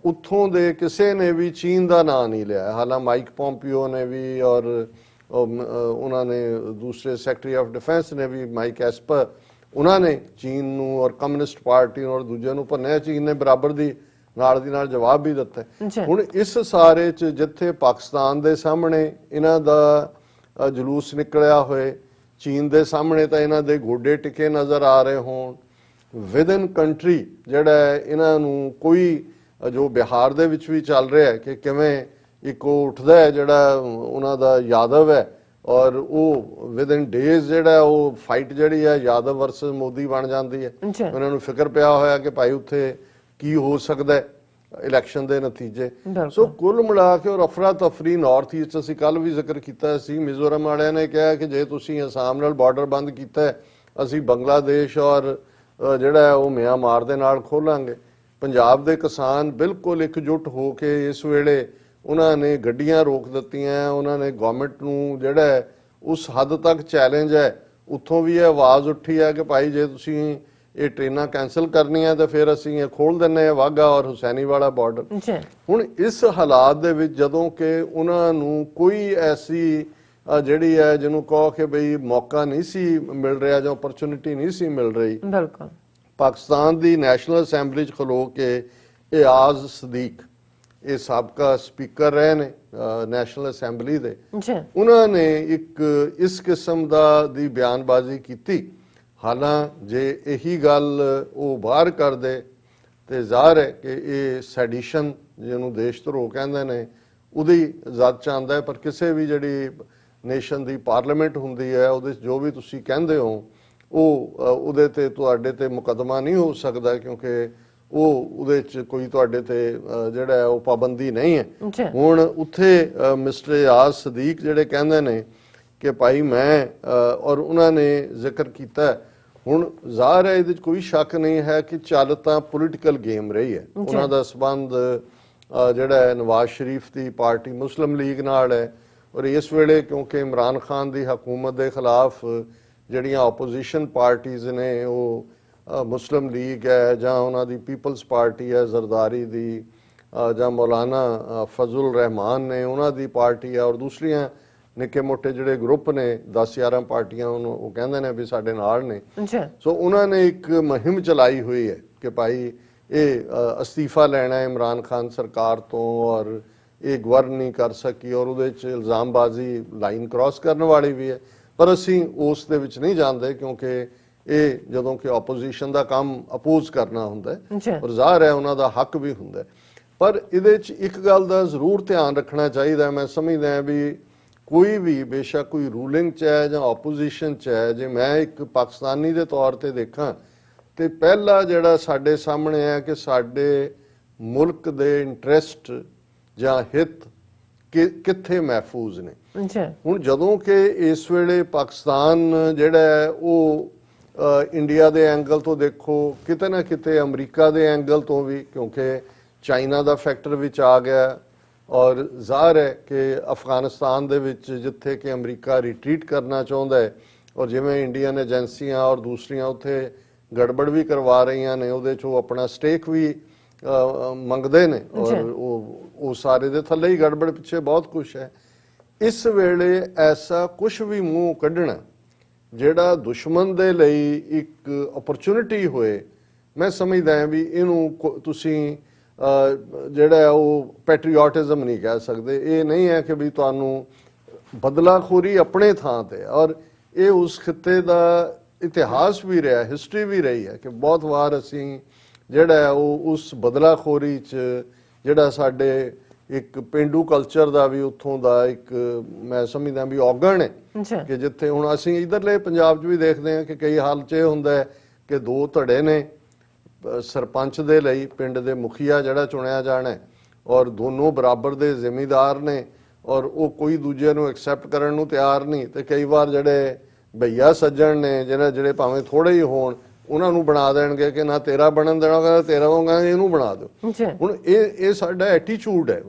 ਉੱਥੋਂ ਦੇ ਕਿਸੇ ਨੇ ਵੀ ਚੀਨ ਦਾ ਨਾਂ ਨਹੀਂ ਲਿਆ। ਹਾਲਾਂ ਮਾਈਕ ਪੋਂਪੀਓ ਨੇ ਵੀ ਔਰ ਉਹਨਾਂ ਨੇ ਦੂਸਰੇ ਸੈਕਟਰੀ ਆਫ ਡਿਫੈਂਸ ਨੇ ਵੀ ਮਾਈਕ ਐਸਪਰ, ਉਹਨਾਂ ਨੇ ਚੀਨ ਨੂੰ ਔਰ ਕਮਿਊਨਿਸਟ ਪਾਰਟੀ ਨੂੰ ਔਰ ਦੂਜਿਆਂ ਨੂੰ ਭੰਨਿਆ। ਚੀਨ ਨੇ ਬਰਾਬਰ ਦੀ ਨਾਲ ਜਵਾਬ ਵੀ ਦਿੱਤਾ। ਹੁਣ ਇਸ ਸਾਰੇ 'ਚ ਜਿੱਥੇ ਪਾਕਿਸਤਾਨ ਦੇ ਸਾਹਮਣੇ ਇਹਨਾਂ ਦਾ ਜਲੂਸ ਨਿਕਲਿਆ ਹੋਏ, ਚੀਨ ਦੇ ਸਾਹਮਣੇ ਤਾਂ ਇਹਨਾਂ ਦੇ ਗੋਡੇ ਟਿਕੇ ਨਜ਼ਰ ਆ ਰਹੇ ਹੋਣ, ਵਿਦਨ ਕੰਟਰੀ ਜਿਹੜਾ ਇਹਨਾਂ ਨੂੰ ਕੋਈ ਜੋ ਬਿਹਾਰ ਦੇ ਵਿੱਚ ਵੀ ਚੱਲ ਰਿਹਾ ਕਿ ਕਿਵੇਂ ਇੱਕ ਉਹ ਉੱਠਦਾ ਹੈ ਜਿਹੜਾ ਉਹਨਾਂ ਦਾ ਯਾਦਵ ਹੈ ਔਰ ਉਹ ਵਿਦਨ ਡੇਜ਼ ਜਿਹੜਾ ਉਹ ਫਾਈਟ ਜਿਹੜੀ ਹੈ ਯਾਦਵ ਵਰਸਸ ਮੋਦੀ ਬਣ ਜਾਂਦੀ ਹੈ। ਉਹਨਾਂ ਨੂੰ ਫਿਕਰ ਪਿਆ ਹੋਇਆ ਕਿ ਭਾਈ ਉੱਥੇ ਕੀ ਹੋ ਸਕਦਾ ਇਲੈਕਸ਼ਨ ਦੇ ਨਤੀਜੇ। ਸੋ ਕੁੱਲ ਮਿਲਾ ਕੇ ਔਰ ਅਫਰਾ ਤਫਰੀ ਨਾਰਥ ਈਸਟ, ਅਸੀਂ ਕੱਲ ਵੀ ਜ਼ਿਕਰ ਕੀਤਾ ਸੀ, ਮਿਜ਼ੋਰਮ ਵਾਲਿਆਂ ਨੇ ਕਿਹਾ ਕਿ ਜੇ ਤੁਸੀਂ ਅਸਾਮ ਨਾਲ ਬਾਰਡਰ ਬੰਦ ਕੀਤਾ ਅਸੀਂ ਬੰਗਲਾਦੇਸ਼ ਔਰ ਜਿਹੜਾ ਉਹ ਮਿਆਂਮਾਰ ਦੇ ਨਾਲ ਖੋਲਾਂਗੇ। ਪੰਜਾਬ ਦੇ ਕਿਸਾਨ ਬਿਲਕੁਲ ਇਕਜੁੱਟ ਹੋ ਕੇ ਇਸ ਵੇਲੇ ਉਹਨਾਂ ਨੇ ਗੱਡੀਆਂ ਰੋਕ ਦਿੱਤੀਆਂ, ਉਹਨਾਂ ਨੇ ਗਵਰਨਮੈਂਟ ਨੂੰ ਜਿਹੜਾ ਉਸ ਹੱਦ ਤੱਕ ਚੈਲੰਜ ਹੈ, ਉੱਥੋਂ ਵੀ ਇਹ ਆਵਾਜ਼ ਉੱਠੀ ਹੈ ਕਿ ਭਾਈ ਜੇ ਤੁਸੀਂ ਇਹ ਟ੍ਰੇਨਾਂ ਕੈਂਸਲ ਕਰਨੀਆਂ ਤਾਂ ਫਿਰ ਅਸੀਂ ਇਹ ਖੋਲ ਦਿੰਨੇ ਆ ਵਾਘਾ ਔਰ ਹੁਸੈਨੀ ਵਾਲਾ ਬਾਰਡਰ। ਹੁਣ ਇਸ ਹਾਲਾਤ ਦੇ ਵਿੱਚ ਜਦੋਂ ਕਿ ਉਹਨਾਂ ਨੂੰ ਕੋਈ ਐਸੀ ਜਿਹੜੀ ਹੈ ਜਿਹਨੂੰ ਕਹੋ ਕਿ ਬਈ ਮੌਕਾ ਨਹੀਂ ਸੀ ਮਿਲ ਰਿਹਾ ਜਾਂ ਓਪਰਚੁਨਿਟੀ ਨਹੀਂ ਸੀ ਮਿਲ ਰਹੀ, ਬਿਲਕੁਲ ਪਾਕਿਸਤਾਨ ਦੀ ਨੈਸ਼ਨਲ ਅਸੈਂਬਲੀ 'ਚ ਖਲੋ ਕੇ ਇਆਜ਼ ਸਦੀਕ, ਇਹ ਸਾਬਕਾ ਸਪੀਕਰ ਰਹੇ ਨੇ ਨੈਸ਼ਨਲ ਅਸੈਂਬਲੀ ਦੇ, ਉਹਨਾਂ ਨੇ ਇੱਕ ਇਸ ਕਿਸਮ ਦੀ ਬਿਆਨਬਾਜ਼ੀ ਕੀਤੀ। ਹਾਲਾਂ ਜੇ ਇਹੀ ਗੱਲ ਉਹ ਬਾਹਰ ਕਰਦੇ ਤੇ ਜ਼ਾਹਰ ਹੈ ਕਿ ਇਹ ਸੈਡੀਸ਼ਨ ਜਿਹਨੂੰ ਦੇਸ਼ ਧਰੋਹ ਕਹਿੰਦੇ ਨੇ ਉਹਦੀ ਜ਼ਦ ਚ ਆਉਂਦਾ ਹੈ। ਪਰ ਕਿਸੇ ਵੀ ਜਿਹੜੀ ਨੇਸ਼ਨ ਦੀ ਪਾਰਲੀਮੈਂਟ ਹੁੰਦੀ ਹੈ ਉਹਦੇ ਜੋ ਵੀ ਤੁਸੀਂ ਕਹਿੰਦੇ ਹੋ ਉਹ ਉਹਦੇ ਤੇ ਤੁਹਾਡੇ ਤੇ ਮੁਕੱਦਮਾ ਨਹੀਂ ਹੋ ਸਕਦਾ, ਕਿਉਂਕਿ ਉਹਦੇ ਚ ਕੋਈ ਤੁਹਾਡੇ ਤੇ ਜਿਹੜਾ ਉਹ ਪਾਬੰਦੀ ਨਹੀਂ ਹੈ। ਹੁਣ ਉੱਥੇ ਮਿਸਟਰ ਇਆਜ਼ ਸਦੀਕ ਜਿਹੜੇ ਕਹਿੰਦੇ ਨੇ ਕਿ ਭਾਈ ਮੈਂ ਔਰ ਉਹਨਾਂ ਨੇ ਜ਼ਿਕਰ ਕੀਤਾ, ਹੁਣ ਜ਼ਾਹਰ ਹੈ ਇਹਦੇ 'ਚ ਕੋਈ ਸ਼ੱਕ ਨਹੀਂ ਹੈ ਕਿ ਚੱਲ ਤਾਂ ਪੋਲੀਟੀਕਲ ਗੇਮ ਰਹੀ ਹੈ। ਉਹਨਾਂ ਦਾ ਸਬੰਧ ਜਿਹੜਾ ਹੈ ਨਵਾਜ਼ ਸ਼ਰੀਫ ਦੀ ਪਾਰਟੀ ਮੁਸਲਿਮ ਲੀਗ ਨਾਲ ਹੈ ਔਰ ਇਸ ਵੇਲੇ ਕਿਉਂਕਿ ਇਮਰਾਨ ਖਾਨ ਦੀ ਹਕੂਮਤ ਦੇ ਖਿਲਾਫ ਜਿਹੜੀਆਂ ਆਪੋਜੀਸ਼ਨ ਪਾਰਟੀਆਂ ਨੇ ਉਹ ਮੁਸਲਿਮ ਲੀਗ ਹੈ ਜਾਂ ਉਹਨਾਂ ਦੀ ਪੀਪਲਸ ਪਾਰਟੀ ਹੈ ਜ਼ਰਦਾਰੀ ਦੀ ਜਾਂ ਮੌਲਾਨਾ ਫਜ਼ਲ ਰਹਿਮਾਨ ਨੇ ਉਹਨਾਂ ਦੀ ਪਾਰਟੀ ਹੈ ਔਰ ਦੂਸਰੀਆਂ ਨਿੱਕੇ ਮੋਟੇ ਜਿਹੜੇ ਗਰੁੱਪ ਨੇ 10-11 ਪਾਰਟੀਆਂ ਉਹ ਕਹਿੰਦੇ ਨੇ ਵੀ ਸਾਡੇ ਨਾਲ ਨੇ। ਸੋ ਉਹਨਾਂ ਨੇ ਇੱਕ ਮੁਹਿੰਮ ਚਲਾਈ ਹੋਈ ਹੈ ਕਿ ਭਾਈ ਇਹ ਅਸਤੀਫਾ ਲੈਣਾ ਹੈ ਇਮਰਾਨ ਖਾਨ ਸਰਕਾਰ ਤੋਂ ਔਰ ਇਹ ਗਵਰਨ ਨਹੀਂ ਕਰ ਸਕੀ ਔਰ ਉਹਦੇ 'ਚ ਇਲਜ਼ਾਮਬਾਜ਼ੀ ਲਾਈਨ ਕ੍ਰਾਸ ਕਰਨ ਵਾਲੀ ਵੀ ਹੈ। ਪਰ ਅਸੀਂ ਉਸ ਦੇ ਵਿੱਚ ਨਹੀਂ ਜਾਂਦੇ ਕਿਉਂਕਿ ਇਹ ਜਦੋਂ ਕਿ ਆਪੋਜੀਸ਼ਨ ਦਾ ਕੰਮ ਅਪੋਜ਼ ਕਰਨਾ ਹੁੰਦਾ ਹੈ ਔਰ ਜ਼ਾਹਰ ਹੈ ਉਹਨਾਂ ਦਾ ਹੱਕ ਵੀ ਹੁੰਦਾ। ਪਰ ਇਹਦੇ 'ਚ ਇੱਕ ਗੱਲ ਦਾ ਜ਼ਰੂਰ ਧਿਆਨ ਰੱਖਣਾ ਚਾਹੀਦਾ, ਮੈਂ ਸਮਝਦਾ ਵੀ ਕੋਈ ਵੀ ਬੇਸ਼ੱਕ ਕੋਈ ਰੂਲਿੰਗ 'ਚ ਹੈ ਜਾਂ ਆਪੋਜੀਸ਼ਨ 'ਚ ਹੈ, ਜੇ ਮੈਂ ਇੱਕ ਪਾਕਿਸਤਾਨੀ ਦੇ ਤੌਰ ਤੇ ਦੇਖਾਂ ਤੇ ਪਹਿਲਾ ਜਿਹੜਾ ਸਾਡੇ ਸਾਹਮਣੇ ਹੈ ਕਿ ਸਾਡੇ ਮੁਲਕ ਦੇ ਇੰਟਰਸਟ ਜਾਂ ਹਿੱਤ ਕਿੱਥੇ ਮਹਿਫੂਜ਼ ਨੇ। ਹੁਣ ਜਦੋਂ ਕਿ ਇਸ ਵੇਲੇ ਪਾਕਿਸਤਾਨ ਜਿਹੜਾ ਹੈ ਉਹ ਇੰਡੀਆ ਦੇ ਐਂਗਲ ਤੋਂ ਦੇਖੋ, ਕਿਤੇ ਨਾ ਕਿਤੇ ਅਮਰੀਕਾ ਦੇ ਐਂਗਲ ਤੋਂ ਵੀ, ਕਿਉਂਕਿ ਚਾਈਨਾ ਦਾ ਫੈਕਟਰ ਵਿੱਚ ਆ ਗਿਆ ਔਰ ਜ਼ਾਹਰ ਹੈ ਕਿ ਅਫਗਾਨਿਸਤਾਨ ਦੇ ਵਿੱਚ ਜਿੱਥੇ ਕਿ ਅਮਰੀਕਾ ਰਿਟਰੀਟ ਕਰਨਾ ਚਾਹੁੰਦਾ ਹੈ ਔਰ ਜਿਵੇਂ ਇੰਡੀਅਨ ਏਜੰਸੀਆਂ ਔਰ ਦੂਸਰੀਆਂ ਉੱਥੇ ਗੜਬੜ ਵੀ ਕਰਵਾ ਰਹੀਆਂ ਨੇ, ਉਹਦੇ 'ਚ ਉਹ ਆਪਣਾ ਸਟੇਕ ਵੀ ਮੰਗਦੇ ਨੇ ਔਰ ਉਹ ਸਾਰੇ ਦੇ ਥੱਲੇ ਹੀ ਗੜਬੜ ਪਿੱਛੇ ਬਹੁਤ ਕੁਛ ਹੈ। ਇਸ ਵੇਲੇ ਐਸਾ ਕੁਛ ਵੀ ਮੂੰਹ ਕੱਢਣਾ ਜਿਹੜਾ ਦੁਸ਼ਮਣ ਦੇ ਲਈ ਇੱਕ ਓਪਰਚੁਨਿਟੀ ਹੋਏ, ਮੈਂ ਸਮਝਦਾ ਵੀ ਇਹਨੂੰ ਤੁਸੀਂ ਜਿਹੜਾ ਉਹ ਪੈਟਰੀਓਟਿਜ਼ਮ ਨਹੀਂ ਕਹਿ ਸਕਦੇ। ਇਹ ਨਹੀਂ ਹੈ ਕਿ ਵੀ ਤੁਹਾਨੂੰ ਬਦਲਾਖੋਰੀ ਆਪਣੇ ਥਾਂ ਤੇ, ਔਰ ਇਹ ਉਸ ਖਿੱਤੇ ਦਾ ਇਤਿਹਾਸ ਵੀ ਰਿਹਾ, ਹਿਸਟਰੀ ਵੀ ਰਹੀ ਹੈ ਕਿ ਬਹੁਤ ਵਾਰ ਅਸੀਂ ਜਿਹੜਾ ਉਹ ਉਸ ਬਦਲਾਖੋਰੀ 'ਚ ਜਿਹੜਾ ਸਾਡੇ ਇੱਕ ਪਿੰਡੂ ਕਲਚਰ ਦਾ ਵੀ ਉੱਥੋਂ ਦਾ ਇੱਕ ਮੈਂ ਸਮਝਦਾ ਵੀ ਔਗਣ ਹੈ ਕਿ ਜਿੱਥੇ ਹੁਣ ਅਸੀਂ ਇਧਰਲੇ ਪੰਜਾਬ 'ਚ ਵੀ ਦੇਖਦੇ ਹਾਂ ਕਿ ਕਈ ਹਾਲ 'ਚ ਇਹ ਹੁੰਦਾ ਹੈ ਕਿ ਦੋ ਧੜੇ ਨੇ, ਸਰਪੰਚ ਦੇ ਲਈ ਪਿੰਡ ਦੇ ਮੁਖੀਆ ਜਿਹੜਾ ਚੁਣਿਆ ਜਾਣਾ ਔਰ ਦੋਨੋਂ ਬਰਾਬਰ ਦੇ ਜ਼ਿਮੀਂਦਾਰ ਨੇ ਔਰ ਉਹ ਕੋਈ ਦੂਜੇ ਨੂੰ ਐਕਸੈਪਟ ਕਰਨ ਨੂੰ ਤਿਆਰ ਨਹੀਂ, ਤੇ ਕਈ ਵਾਰ ਜਿਹੜੇ ਭਈਆ ਸੱਜਣ ਨੇ ਜਿਹੜੇ ਭਾਵੇਂ ਥੋੜੇ ਹੀ ਹੋਣ ਉਹਨਾਂ ਨੂੰ ਬਣਾ ਦੇਣਗੇ ਕਿ ਨਾ ਤੇਰਾ ਬਣਨ ਦੇਣਾ, ਕਹਿੰਦਾ ਤੇਰਾ ਹੋਗਾ ਇਹਨੂੰ ਬਣਾ ਦਿਓ। ਹੁਣ ਇਹ ਸਾਡਾ ਐਟੀਟਿਊਡ ਹੈ,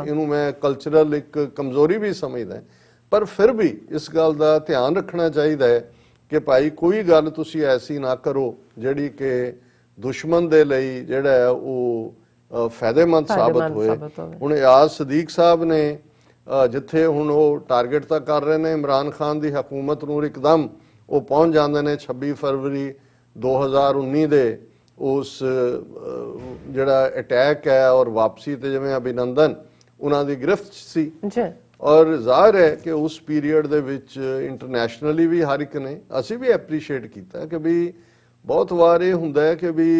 ਇਹਨੂੰ ਮੈਂ ਕਲਚਰਲ ਇੱਕ ਕਮਜ਼ੋਰੀ ਵੀ ਸਮਝਦਾ, ਪਰ ਫਿਰ ਵੀ ਇਸ ਗੱਲ ਦਾ ਧਿਆਨ ਰੱਖਣਾ ਚਾਹੀਦਾ ਹੈ ਕਿ ਭਾਈ ਕੋਈ ਗੱਲ ਤੁਸੀਂ ਐਸੀ ਨਾ ਕਰੋ ਜਿਹੜੀ ਕਿ ਦੁਸ਼ਮਣ ਦੇ ਲਈ ਜਿਹੜਾ ਹੈ ਉਹ ਫਾਇਦੇਮੰਦ ਸਾਬਤ ਹੋਏ। ਹੁਣ ਇਆਜ਼ ਸਦੀਕ ਸਾਹਿਬ ਨੇ ਜਿੱਥੇ ਹੁਣ ਉਹ ਟਾਰਗੇਟ ਤਾਂ ਕਰ ਰਹੇ ਨੇ ਇਮਰਾਨ ਖਾਨ ਦੀ ਹਕੂਮਤ ਨੂੰ, ਇੱਕਦਮ ਉਹ ਪਹੁੰਚ ਜਾਂਦੇ ਨੇ 26 ਫਰਵਰੀ 2019 ਦੇ ਉਸ ਜਿਹੜਾ ਅਟੈਕ ਹੈ ਔਰ ਵਾਪਸੀ ਤੇ ਜਿਵੇਂ ਅਭਿਨੰਦਨ ਉਹਨਾਂ ਦੀ ਗ੍ਰਿਫਤ ਸੀ ਔਰ ਜ਼ਾਹਿਰ ਹੈ ਕਿ ਉਸ ਪੀਰੀਅਡ ਦੇ ਵਿੱਚ ਇੰਟਰਨੈਸ਼ਨਲੀ ਵੀ ਹਰ ਇੱਕ ਨੇ, ਅਸੀਂ ਵੀ ਐਪਰੀਸ਼ੀਏਟ ਕੀਤਾ ਕਿ ਵੀ ਬਹੁਤ ਵਾਰ ਇਹ ਹੁੰਦਾ ਹੈ ਕਿ ਵੀ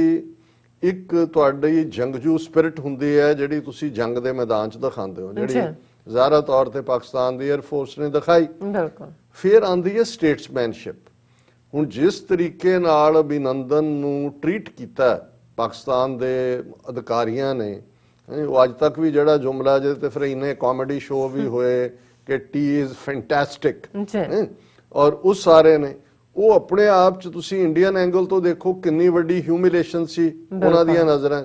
ਇੱਕ ਤੁਹਾਡੀ ਜੰਗਜੂ ਸਪਿਰਿਟ ਹੁੰਦੀ ਹੈ ਜਿਹੜੀ ਤੁਸੀਂ ਜੰਗ ਦੇ ਮੈਦਾਨ 'ਚ ਦਿਖਾਉਂਦੇ ਹੋ, ਜਿਹੜੀ ਜ਼ਾਹਰਾ ਤੌਰ ਤੇ ਪਾਕਿਸਤਾਨ ਦੀ 에ਅਰ ਫੋਰਸ ਨੇ ਦਿਖਾਈ। ਫਿਰ ਆਉਂਦੀ ਹੈ ਸਟੇਟਸਮੈਨਸ਼ਿਪ। ਹੁਣ ਜਿਸ ਤਰੀਕੇ ਨਾਲ ਅਭਿਨੰਦਨ ਨੂੰ ਟਰੀਟ ਕੀਤਾ ਪਾਕਿਸਤਾਨ ਦੇ ਅਧਿਕਾਰੀਆਂ ਨੇ, ਉਹ ਅੱਜ ਤੱਕ ਵੀ ਜਿਹੜਾ ਜੁਮਲਾ ਜਿਹਦੇ ਤੇ ਫਿਰ ਇੰਨੇ ਕਾਮੇਡੀ ਸ਼ੋਅ ਵੀ ਹੋਏ ਕਿ ਟੀ ਇਜ਼ ਫੈਂਟੈਸਟਿਕ ਔਰ ਉਸ ਸਾਰੇ ਨੇ, ਉਹ ਆਪਣੇ ਆਪ ਚ ਤੁਸੀਂ ਇੰਡੀਅਨ ਐਂਗਲ ਤੋਂ ਦੇਖੋ ਕਿੰਨੀ ਵੱਡੀ ਹਿਊਮਿਲੇਸ਼ਨ ਸੀ ਉਹਨਾਂ ਦੀਆਂ ਨਜ਼ਰਾਂ।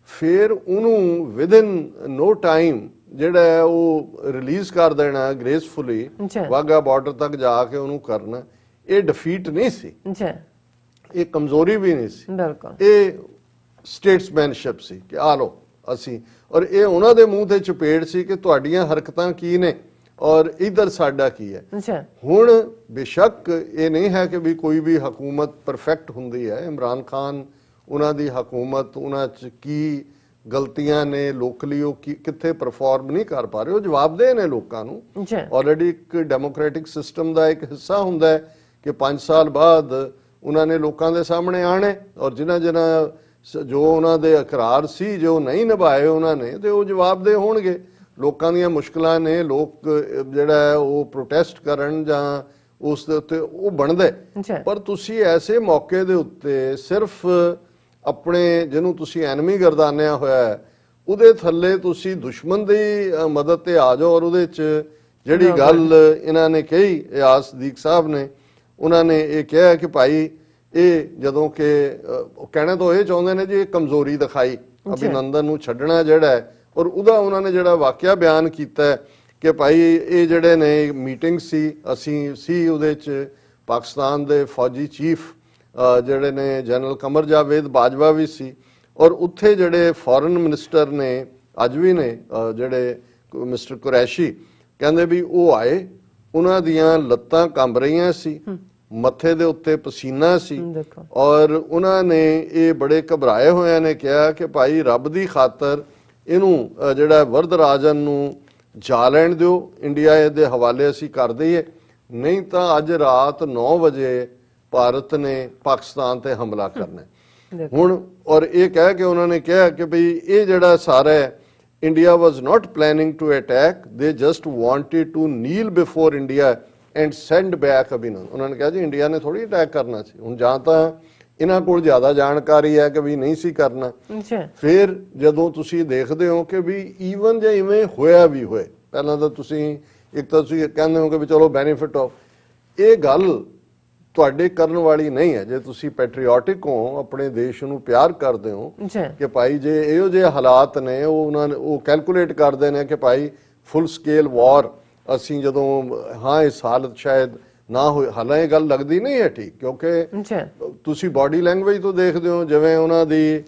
ਫਿਰ ਉਹਨੂੰ ਵਿਦਿਨ ਨੋ ਟਾਈਮ ਜਿਹੜਾ ਹੈ ਉਹ ਰਿਲੀਜ਼ ਕਰ ਦੇਣਾ ਗ੍ਰੇਸਫੁਲੀ, ਵਾਘਾ ਬਾਰਡਰ ਤੱਕ ਜਾ ਕੇ ਉਹਨੂੰ ਕਰਨਾ, ਇਹ ਡਿਫੀਟ ਨਹੀਂ ਸੀ, ਇਹ ਕਮਜ਼ੋਰੀ ਵੀ ਨਹੀਂ ਸੀ, ਇਹ ਸਟੇਟਸਮੈਨਸ਼ਿਪ ਸੀ ਕਿ ਆ ਲੋ ਅਸੀਂ, ਔਰ ਇਹ ਉਹਨਾਂ ਦੇ ਮੂੰਹ ਤੇ ਚਪੇੜ ਸੀ ਕਿ ਤੁਹਾਡੀਆਂ ਹਰਕਤਾਂ ਕੀ ਨੇ ਔਰ ਇਧਰ ਸਾਡਾ ਕੀ ਹੈ। ਹੁਣ ਬੇਸ਼ੱਕ ਇਹ ਨਹੀਂ ਹੈ ਕਿ ਵੀ ਕੋਈ ਵੀ ਹਕੂਮਤ ਪਰਫੈਕਟ ਹੁੰਦੀ ਹੈ, ਇਮਰਾਨ ਖਾਨ ਉਹਨਾਂ ਦੀ ਹਕੂਮਤ, ਉਹਨਾਂ 'ਚ ਕੀ ਗਲਤੀਆਂ ਨੇ, ਲੋਕਲੀ ਉਹ ਕਿੱਥੇ ਪਰਫਾਰਮ ਨਹੀਂ ਕਰ ਪਾ ਰਹੇ, ਉਹ ਜਵਾਬਦੇਹ ਨੇ ਲੋਕਾਂ ਨੂੰ। ਆਲਰੇਡੀ ਇੱਕ ਡੈਮੋਕ੍ਰੈਟਿਕ ਸਿਸਟਮ ਦਾ ਇੱਕ ਹਿੱਸਾ ਹੁੰਦਾ ਹੈ ਕਿ 5 ਸਾਲ ਬਾਅਦ ਉਹਨਾਂ ਨੇ ਲੋਕਾਂ ਦੇ ਸਾਹਮਣੇ ਆਣੇ ਔਰ ਜਿਨ੍ਹਾਂ ਜੋ ਉਹਨਾਂ ਦੇ ਇਕਰਾਰ ਸੀ ਜੋ ਨਹੀਂ ਨਿਭਾਏ ਉਹਨਾਂ ਨੇ, ਤੇ ਉਹ ਜਵਾਬਦੇਹ ਹੋਣਗੇ। ਲੋਕਾਂ ਦੀਆਂ ਮੁਸ਼ਕਲਾਂ ਨੇ, ਲੋਕ ਜਿਹੜਾ ਹੈ ਉਹ ਪ੍ਰੋਟੈਸਟ ਕਰਨ ਜਾਂ ਉਸ ਦੇ ਉੱਤੇ ਉਹ ਬਣਦੇ, ਪਰ ਤੁਸੀਂ ਐਸੇ ਮੌਕੇ ਦੇ ਉੱਤੇ ਸਿਰਫ ਆਪਣੇ ਜਿਹਨੂੰ ਤੁਸੀਂ ਐਨਮੀ ਗਰਦਾਨਿਆ ਹੋਇਆ ਹੈ ਉਹਦੇ ਥੱਲੇ ਤੁਸੀਂ ਦੁਸ਼ਮਣ ਦੀ ਮਦਦ ਤੇ ਆ ਜਾਓ। ਔਰ ਉਹਦੇ 'ਚ ਜਿਹੜੀ ਗੱਲ ਇਹਨਾਂ ਨੇ ਕਹੀ, ਇਆਜ਼ ਸਦੀਕ ਸਾਹਿਬ ਨੇ, ਉਹਨਾਂ ਨੇ ਇਹ ਕਿਹਾ ਕਿ ਭਾਈ ਇਹ ਜਦੋਂ ਕਿ ਕਹਿਣਾ ਤਾਂ ਇਹ ਚਾਹੁੰਦੇ ਨੇ ਜੀ ਇਹ ਕਮਜ਼ੋਰੀ ਦਿਖਾਈ ਅਭਿਨੰਦਨ ਨੂੰ ਛੱਡਣਾ ਜਿਹੜਾ ਹੈ, ਔਰ ਉਹਦਾ ਉਹਨਾਂ ਨੇ ਜਿਹੜਾ ਵਾਕਿਆ ਬਿਆਨ ਕੀਤਾ ਕਿ ਭਾਈ ਇਹ ਜਿਹੜੇ ਨੇ ਮੀਟਿੰਗ ਸੀ, ਅਸੀਂ ਸੀ ਉਹਦੇ 'ਚ ਪਾਕਿਸਤਾਨ ਦੇ ਫੌਜੀ ਚੀਫ ਜਿਹੜੇ ਨੇ ਜਨਰਲ ਕਮਰ ਜਾਵੇਦ ਬਾਜਵਾ ਵੀ ਸੀ, ਔਰ ਉੱਥੇ ਜਿਹੜੇ ਫੋਰਨ ਮਿਨਿਸਟਰ ਨੇ ਅੱਜ ਵੀ ਨੇ ਜਿਹੜੇ ਮਿਸਟਰ ਕੁਰੈਸ਼ੀ, ਕਹਿੰਦੇ ਵੀ ਉਹ ਆਏ, ਉਹਨਾਂ ਦੀਆਂ ਲੱਤਾਂ ਕੰਬ ਰਹੀਆਂ ਸੀ, ਮੱਥੇ ਦੇ ਉੱਤੇ ਪਸੀਨਾ ਸੀ, ਔਰ ਉਹਨਾਂ ਨੇ ਇਹ ਬੜੇ ਘਬਰਾਏ ਹੋਇਆਂ ਨੇ ਕਿਹਾ ਕਿ ਭਾਈ ਰੱਬ ਦੀ ਖਾਤਰ ਇਹਨੂੰ ਜਿਹੜਾ ਵਰਦਰਾਜਨ ਨੂੰ ਜਾ ਲੈਣ ਦਿਓ, ਇੰਡੀਆ ਦੇ ਹਵਾਲੇ ਅਸੀਂ ਕਰ ਦਈਏ, ਨਹੀਂ ਤਾਂ ਅੱਜ ਰਾਤ 9 ਵਜੇ ਭਾਰਤ ਨੇ ਪਾਕਿਸਤਾਨ ਤੇ ਹਮਲਾ ਕਰਨਾ। ਹੁਣ ਔਰ ਇਹ ਕਹਿ ਕੇ ਉਹਨਾਂ ਨੇ ਕਿਹਾ ਕਿ ਭਈ ਇਹ ਜਿਹੜਾ ਸਾਰਾ India was not planning to attack, they just wanted to kneel before India and send back Abhinandan. ਉਹਨਾਂ ਨੇ ਕਿਹਾ ਜੀ ਇੰਡੀਆ ਨੇ ਥੋੜੀ ਅਟੈਕ ਕਰਨਾ ਸੀ। ਹੁਣ ਜਾਂ ਤਾਂ ਇਹਨਾਂ ਕੋਲ ਜ਼ਿਆਦਾ ਜਾਣਕਾਰੀ ਹੈ ਕਿ ਵੀ ਨਹੀਂ ਸੀ ਕਰਨਾ, ਫਿਰ ਜਦੋਂ ਤੁਸੀਂ ਦੇਖਦੇ ਹੋ ਕਿ ਵੀ ਈਵਨ ਜੇ ਇਵੇਂ ਹੋਇਆ ਵੀ ਹੋਏ, ਪਹਿਲਾਂ ਤਾਂ ਤੁਸੀਂ ਇੱਕ ਤਾਂ ਤੁਸੀਂ ਕਹਿੰਦੇ ਹੋ ਕਿ ਵੀ ਚਲੋ ਬੈਨੀਫਿਟ ਆਫ, ਇਹ ਗੱਲ ਤੁਹਾਡੇ ਕਰਨ ਵਾਲੀ ਨਹੀਂ ਹੈ। ਜੇ ਤੁਸੀਂ ਪੈਟਰੀਓਟਿਕ ਹੋ, ਆਪਣੇ ਦੇਸ਼ ਨੂੰ ਪਿਆਰ ਕਰਦੇ ਹੋ, ਕਿ ਭਾਈ ਜੇ ਇਹੋ ਜਿਹੇ ਹਾਲਾਤ ਨੇ, ਉਹਨਾਂ ਨੇ ਉਹ ਕੈਲਕੂਲੇਟ ਕਰਦੇ ਨੇ ਕਿ ਭਾਈ ਫੁੱਲ ਸਕੇਲ ਵਾਰ ਅਸੀਂ ਜਦੋਂ ਹਾਂ ਇਸ ਹਾਲਤ ਸ਼ਾਇਦ ਨਾ ਹੋਏ, ਹਾਲਾਂ ਇਹ ਗੱਲ ਲੱਗਦੀ ਨਹੀਂ ਹੈ ਠੀਕ, ਕਿਉਂਕਿ ਤੁਸੀਂ ਬਾਡੀ ਲੈਂਗੁਏਜ ਤੋਂ ਦੇਖਦੇ ਹੋ, ਜਿਵੇਂ ਉਹਨਾਂ ਦੀ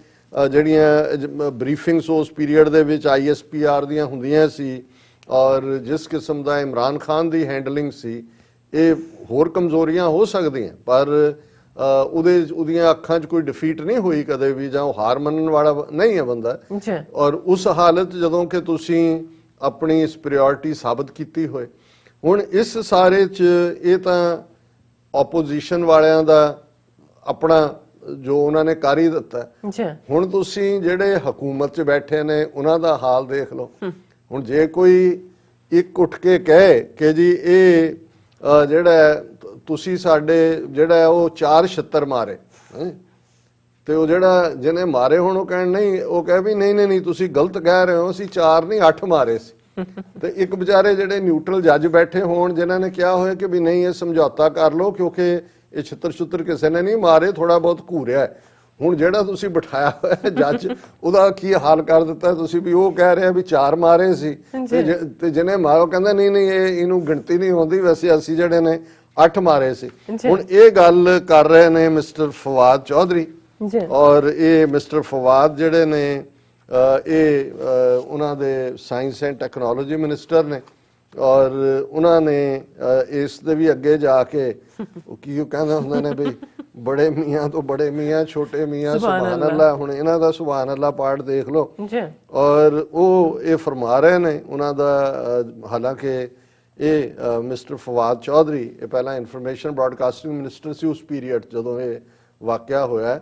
ਜਿਹੜੀਆਂ ਬਰੀਫਿੰਗਸ ਉਸ ਪੀਰੀਅਡ ਦੇ ਵਿੱਚ ISPR ਦੀਆਂ ਹੁੰਦੀਆਂ ਸੀ ਔਰ ਜਿਸ ਕਿਸਮ ਦਾ ਇਮਰਾਨ ਖਾਨ ਦੀ ਹੈਂਡਲਿੰਗ ਸੀ, ਇਹ ਹੋਰ ਕਮਜ਼ੋਰੀਆਂ ਹੋ ਸਕਦੀਆਂ, ਪਰ ਉਹਦੀਆਂ ਅੱਖਾਂ 'ਚ ਕੋਈ ਡਿਫੀਟ ਨਹੀਂ ਹੋਈ ਕਦੇ ਵੀ, ਜਾਂ ਉਹ ਹਾਰ ਮੰਨਣ ਵਾਲਾ ਨਹੀਂ ਹੈ ਬੰਦਾ। ਔਰ ਉਸ ਹਾਲਤ ਜਦੋਂ ਕਿ ਤੁਸੀਂ ਆਪਣੀ ਸੁਪੀਰੀਅਰਿਟੀ ਸਾਬਤ ਕੀਤੀ ਹੋਏ। ਹੁਣ ਇਸ ਸਾਰੇ 'ਚ ਇਹ ਤਾਂ ਆਪੋਜੀਸ਼ਨ ਵਾਲਿਆਂ ਦਾ ਆਪਣਾ ਜੋ ਉਹਨਾਂ ਨੇ ਕਰ ਹੀ ਦਿੱਤਾ। ਜੀ ਹੁਣ ਤੁਸੀਂ ਜਿਹੜੇ ਹਕੂਮਤ 'ਚ ਬੈਠੇ ਨੇ ਉਹਨਾਂ ਦਾ ਹਾਲ ਦੇਖ ਲਓ। ਹੁਣ ਜੇ ਕੋਈ ਇੱਕ ਉੱਠ ਕੇ ਕਹੇ ਕਿ ਜੀ ਇਹ ਜਿਹੜਾ ਤੁਸੀਂ ਸਾਡੇ ਜਿਹੜਾ ਉਹ 4 ਛਿੱਤਰ ਮਾਰੇ, ਤੇ ਉਹ ਜਿਹੜਾ ਜਿਹਨੇ ਮਾਰੇ ਹੁਣ ਉਹ ਕਹਿਣ ਨਹੀਂ, ਉਹ ਕਹੇ ਵੀ ਨਹੀਂ ਨਹੀਂ ਨਹੀਂ ਤੁਸੀਂ ਗਲਤ ਕਹਿ ਰਹੇ ਹੋ, ਅਸੀਂ 4 ਨਹੀਂ 8 ਮਾਰੇ ਸੀ। ਤੇ ਇੱਕ ਵਿਚਾਰੇ ਜਿਹੜੇ ਨਿਊਟਰਲ ਜੱਜ ਬੈਠੇ ਹੋਣ ਜਿਨ੍ਹਾਂ ਨੇ ਕਿਹਾ ਹੋਇਆ ਕਿ ਵੀ ਨਹੀਂ ਇਹ ਸਮਝੌਤਾ ਕਰ ਲਓ ਕਿਉਂਕਿ ਇਹ ਛਿੱਤਰ ਕਿਸੇ ਨੇ ਨਹੀਂ ਮਾਰੇ, ਥੋੜਾ ਬਹੁਤ ਘੂਰਿਆ। ਹੁਣ ਜਿਹੜਾ ਤੁਸੀਂ ਬਿਠਾਇਆ ਹੋਇਆ ਜੱਜ ਉਹਦਾ ਕੀ ਹਾਲ ਕਰ ਦਿੱਤਾ ਤੁਸੀਂ ਵੀ ਉਹ ਕਹਿ ਰਿਹਾ ਵੀ 4 ਮਾਰੇ ਸੀ ਤੇ ਜਿਹਨੇ ਮਾਰੋ ਕਹਿੰਦਾ ਨਹੀਂ ਨਹੀਂ ਇਹਨੂੰ ਗਿਣਤੀ ਨਹੀਂ ਹੁੰਦੀ, ਵੈਸੇ ਅਸੀਂ ਜਿਹੜੇ ਨੇ 8 ਮਾਰੇ ਸੀ। ਹੁਣ ਇਹ ਗੱਲ ਕਰ ਰਹੇ ਨੇ ਮਿਸਟਰ ਫਵਾਦ ਚੌਧਰੀ, ਔਰ ਇਹ ਮਿਸਟਰ ਫਵਾਦ ਜਿਹੜੇ ਨੇ ਇਹ ਉਹਨਾਂ ਦੇ ਸਾਇੰਸ ਐਂਡ ਟੈਕਨੋਲੋਜੀ ਮਿਨਿਸਟਰ ਨੇ, ਔਰ ਉਹਨਾਂ ਨੇ ਇਸ ਦੇ ਵੀ ਅੱਗੇ ਜਾ ਕੇ ਉਹ ਕੀ ਕਹਿੰਦੇ ਹੁੰਦੇ ਨੇ ਵੀ ਬੜੇ ਮੀਆਂ ਤੋਂ ਬੜੇ ਮੀਆਂ ਛੋਟੇ ਮੀਆਂ ਸੁਭਾਨ ਅੱਲਾ। ਹੁਣ ਇਹਨਾਂ ਦਾ ਸੁਭਾਨ ਅੱਲਾ ਪਾਠ ਦੇਖ ਲਓ, ਔਰ ਉਹ ਇਹ ਫਰਮਾ ਰਹੇ ਨੇ ਉਹਨਾਂ ਦਾ। ਹਾਲਾਂਕਿ ਇਹ ਮਿਸਟਰ ਫਵਾਦ ਚੌਧਰੀ ਇਹ ਪਹਿਲਾਂ ਇਨਫੋਰਮੇਸ਼ਨ ਬ੍ਰਾਡਕਾਸਟਿੰਗ ਮਿਨਿਸਟਰ ਸੀ ਉਸ ਪੀਰੀਅਡ ਜਦੋਂ ਇਹ ਵਾਕਿਆ ਹੋਇਆ,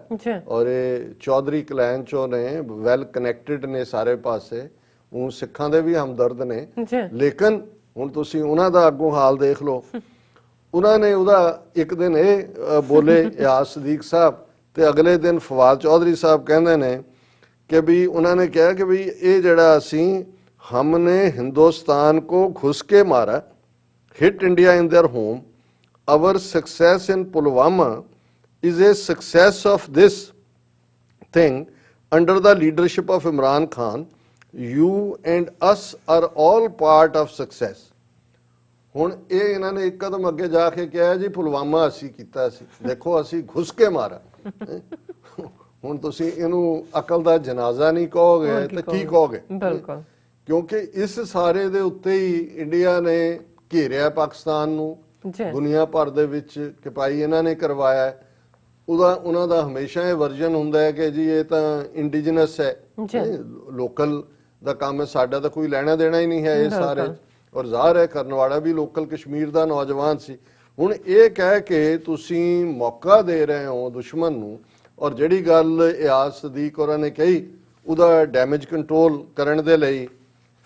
ਔਰ ਇਹ ਚੌਧਰੀ ਕਲੈਨ ਚੋਂ ਨੇ, ਵੈਲ ਕਨੈਕਟਡ ਨੇ ਸਾਰੇ ਪਾਸੇ, ਉਹ ਸਿੱਖਾਂ ਦੇ ਵੀ ਹਮਦਰਦ ਨੇ। ਲੇਕਿਨ ਹੁਣ ਤੁਸੀਂ ਉਹਨਾਂ ਦਾ ਅੱਗੋਂ ਹਾਲ ਦੇਖ ਲਓ। ਉਹਨਾਂ ਨੇ ਉਹਦਾ ਇੱਕ ਦਿਨ ਇਹ ਬੋਲੇ ਇਆਜ਼ ਸਦੀਕ ਸਾਹਿਬ, ਤੇ ਅਗਲੇ ਦਿਨ ਫਵਾਦ ਚੌਧਰੀ ਸਾਹਿਬ ਕਹਿੰਦੇ ਨੇ ਕਿ ਵੀ ਉਹਨਾਂ ਨੇ ਕਿਹਾ ਕਿ ਵੀ ਇਹ ਜਿਹੜਾ ਅਸੀਂ हमने हिंदुस्तान को घुस के मारा, hit India in their home, our success in Pulwama is a success of this thing under the leadership of Imran Khan. You and us are all part of success. ਹੁਣ ਇਹ ਇਹਨਾਂ ਨੇ ਇੱਕ ਕਦਮ ਅੱਗੇ ਜਾ ਕੇ ਕਿਹਾ ਜੀ ਪੁਲਵਾਮਾ ਅਸੀਂ ਕੀਤਾ ਸੀ, ਦੇਖੋ ਅਸੀਂ ਘੁਸ ਕੇ ਮਾਰਾ। ਹੁਣ ਤੁਸੀਂ ਇਹਨੂੰ ਅਕਲ ਦਾ ਜਨਾਜ਼ਾ ਨਹੀਂ ਕਹੋਗੇ ਤਾਂ ਕੀ ਕਹੋਗੇ? ਬਿਲਕੁਲ, ਕਿਉਂਕਿ ਇਸ ਸਾਰੇ ਦੇ ਉੱਤੇ ਹੀ ਇੰਡੀਆ ਨੇ ਘੇਰਿਆ ਪਾਕਿਸਤਾਨ ਨੂੰ ਦੁਨੀਆ ਭਰ ਦੇ ਵਿੱਚ ਕਿ ਭਾਈ ਇਹਨਾਂ ਨੇ ਕਰਵਾਇਆ। ਉਹਨਾਂ ਦਾ ਹਮੇਸ਼ਾ ਇਹ ਵਰਜਨ ਹੁੰਦਾ ਹੈ ਕਿ ਜੀ ਇਹ ਤਾਂ ਇੰਡੀਜਨਸ ਹੈ, ਲੋਕਲ ਦਾ ਕੰਮ ਹੈ, ਸਾਡਾ ਤਾਂ ਕੋਈ ਲੈਣਾ ਦੇਣਾ ਹੀ ਨਹੀਂ ਹੈ ਇਹ ਸਾਰੇ। ਔਰ ਜ਼ਾਹਰ ਹੈ ਕਰਨ ਵਾਲਾ ਵੀ ਲੋਕਲ ਕਸ਼ਮੀਰ ਦਾ ਨੌਜਵਾਨ ਸੀ। ਹੁਣ ਇਹ ਕਹਿ ਕੇ ਤੁਸੀਂ ਮੌਕਾ ਦੇ ਰਹੇ ਹੋ ਦੁਸ਼ਮਣ ਨੂੰ। ਔਰ ਜਿਹੜੀ ਗੱਲ ਇਆਜ਼ ਸਦੀਕ ਹੋਰਾਂ ਨੇ ਕਹੀ ਉਹਦਾ ਡੈਮੇਜ ਕੰਟਰੋਲ ਕਰਨ ਦੇ ਲਈ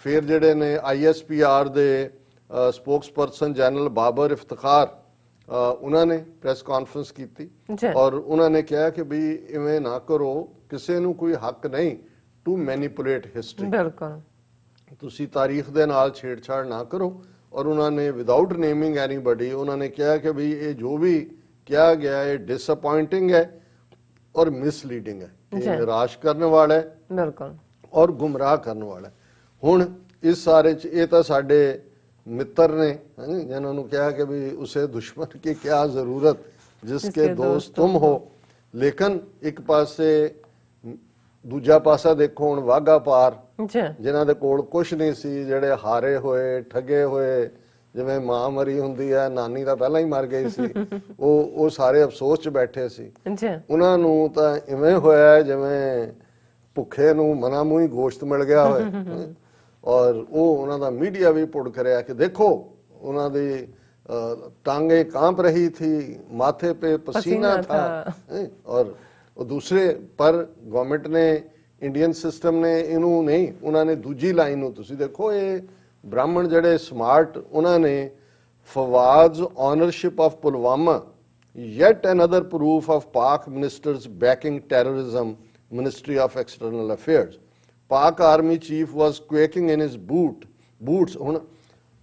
ਫਿਰ ਜਿਹੜੇ ਨੇ ISPR ਦੇ ਸਪੋਕਸਪਰਸਨ ਜਨਰਲ ਬਾਬਰ ਇਫਤਖਾਰ ਉਹਨਾਂ ਨੇ ਪ੍ਰੈਸ ਕਾਨਫਰੰਸ ਕੀਤੀ, ਔਰ ਉਹਨਾਂ ਨੇ ਕਿਹਾ ਕਿ ਵੀ ਇਵੇਂ ਨਾ ਕਰੋ, ਕਿਸੇ ਨੂੰ ਕੋਈ ਹੱਕ ਨਹੀਂ ਟੂ ਮੈਨੀਪੂਲੇਟ ਹਿਸਟਰੀ। ਬਿਲਕੁਲ, ਤੁਸੀਂ ਤਾਰੀਖ ਦੇ ਨਾਲ ਛੇੜਛਾੜ ਨਾ ਕਰੋ। ਔਰ ਉਹਨਾਂ ਨੇ ਵਿਦਆਊਟ ਨੇਮਿੰਗ ਐਨੀਬਡੀ ਉਹਨਾਂ ਨੇ ਕਿਹਾ ਕਿ ਵੀ ਇਹ ਜੋ ਵੀ ਕਿਹਾ ਗਿਆ ਇਹ ਡਿਸਅਪਾਇੰਟਿੰਗ ਹੈ ਔਰ ਮਿਸਲੀਡਿੰਗ ਹੈ, ਇਹ ਨਿਰਾਸ਼ ਕਰਨ ਵਾਲਾ ਹੈ, ਬਿਲਕੁਲ, ਔਰ ਗੁੰਮਰਾਹ ਕਰਨ ਵਾਲਾ ਹੈ। ਹੁਣ ਇਸ ਸਾਰੇ ਚ ਇਹ ਤਾਂ ਸਾਡੇ ਮਿੱਤਰ ਨੇ ਜਿਨ੍ਹਾਂ ਨੂੰ ਕਿਹਾ ਕਿ ਵੀ ਉਸੇ ਦੁਸ਼ਮਣ ਕੀ ਕਿਆ ਜ਼ਰੂਰਤ ਜਿਸਕੇ ਦੋਸਤ ਤੁਮ ਹੋ। ਲੇਕਿਨ ਇੱਕ ਪਾਸੇ ਦੂਜਾ ਪਾਸਾ ਦੇਖੋ ਹੁਣ ਵਾਘਾ ਪਾਰ ਜਿਨ੍ਹਾਂ ਦੇ ਕੋਲ ਕੁਛ ਨਹੀਂ ਸੀ, ਜਿਹੜੇ ਹਾਰੇ ਹੋਏ ਠੱਗੇ ਹੋਏ, ਜਿਵੇਂ ਮਾਂ ਮਰੀ ਹੁੰਦੀ ਹੈ, ਨਾਨੀ ਤਾਂ ਪਹਿਲਾਂ ਹੀ ਮਰ ਗਈ ਸੀ, ਉਹ ਸਾਰੇ ਅਫਸੋਸ ਚ ਬੈਠੇ ਸੀ। ਉਹਨਾਂ ਨੂੰ ਤਾਂ ਇਵੇਂ ਹੋਇਆ ਜਿਵੇਂ ਭੁੱਖੇ ਨੂੰ ਮਨਾ ਮੂੰਹ ਹੀ ਗੋਸ਼ਤ ਮਿਲ ਗਿਆ ਹੋਏ। ਔਰ ਉਹ ਉਹਨਾਂ ਦਾ ਮੀਡੀਆ ਵੀ ਪੁੜ ਕਰਿਆ ਕਿ ਦੇਖੋ ਉਹਨਾਂ ਦੀ टांगे कांप रही थी, माथे पे पसीना था। और दूसरे पर गवर्नमेंट ने इंडियन सिस्टम ने इनू नहीं, उन्होंने दूजी लाइन नूं तुसीं देखो, ये ब्राह्मण जड़े स्मार्ट उन्होंने Fawad ownership of Pulwama yet another proof of Pak ministers backing terrorism, Ministry of External Affairs. Pak army chief was quaking in his boots। ਹੁਣ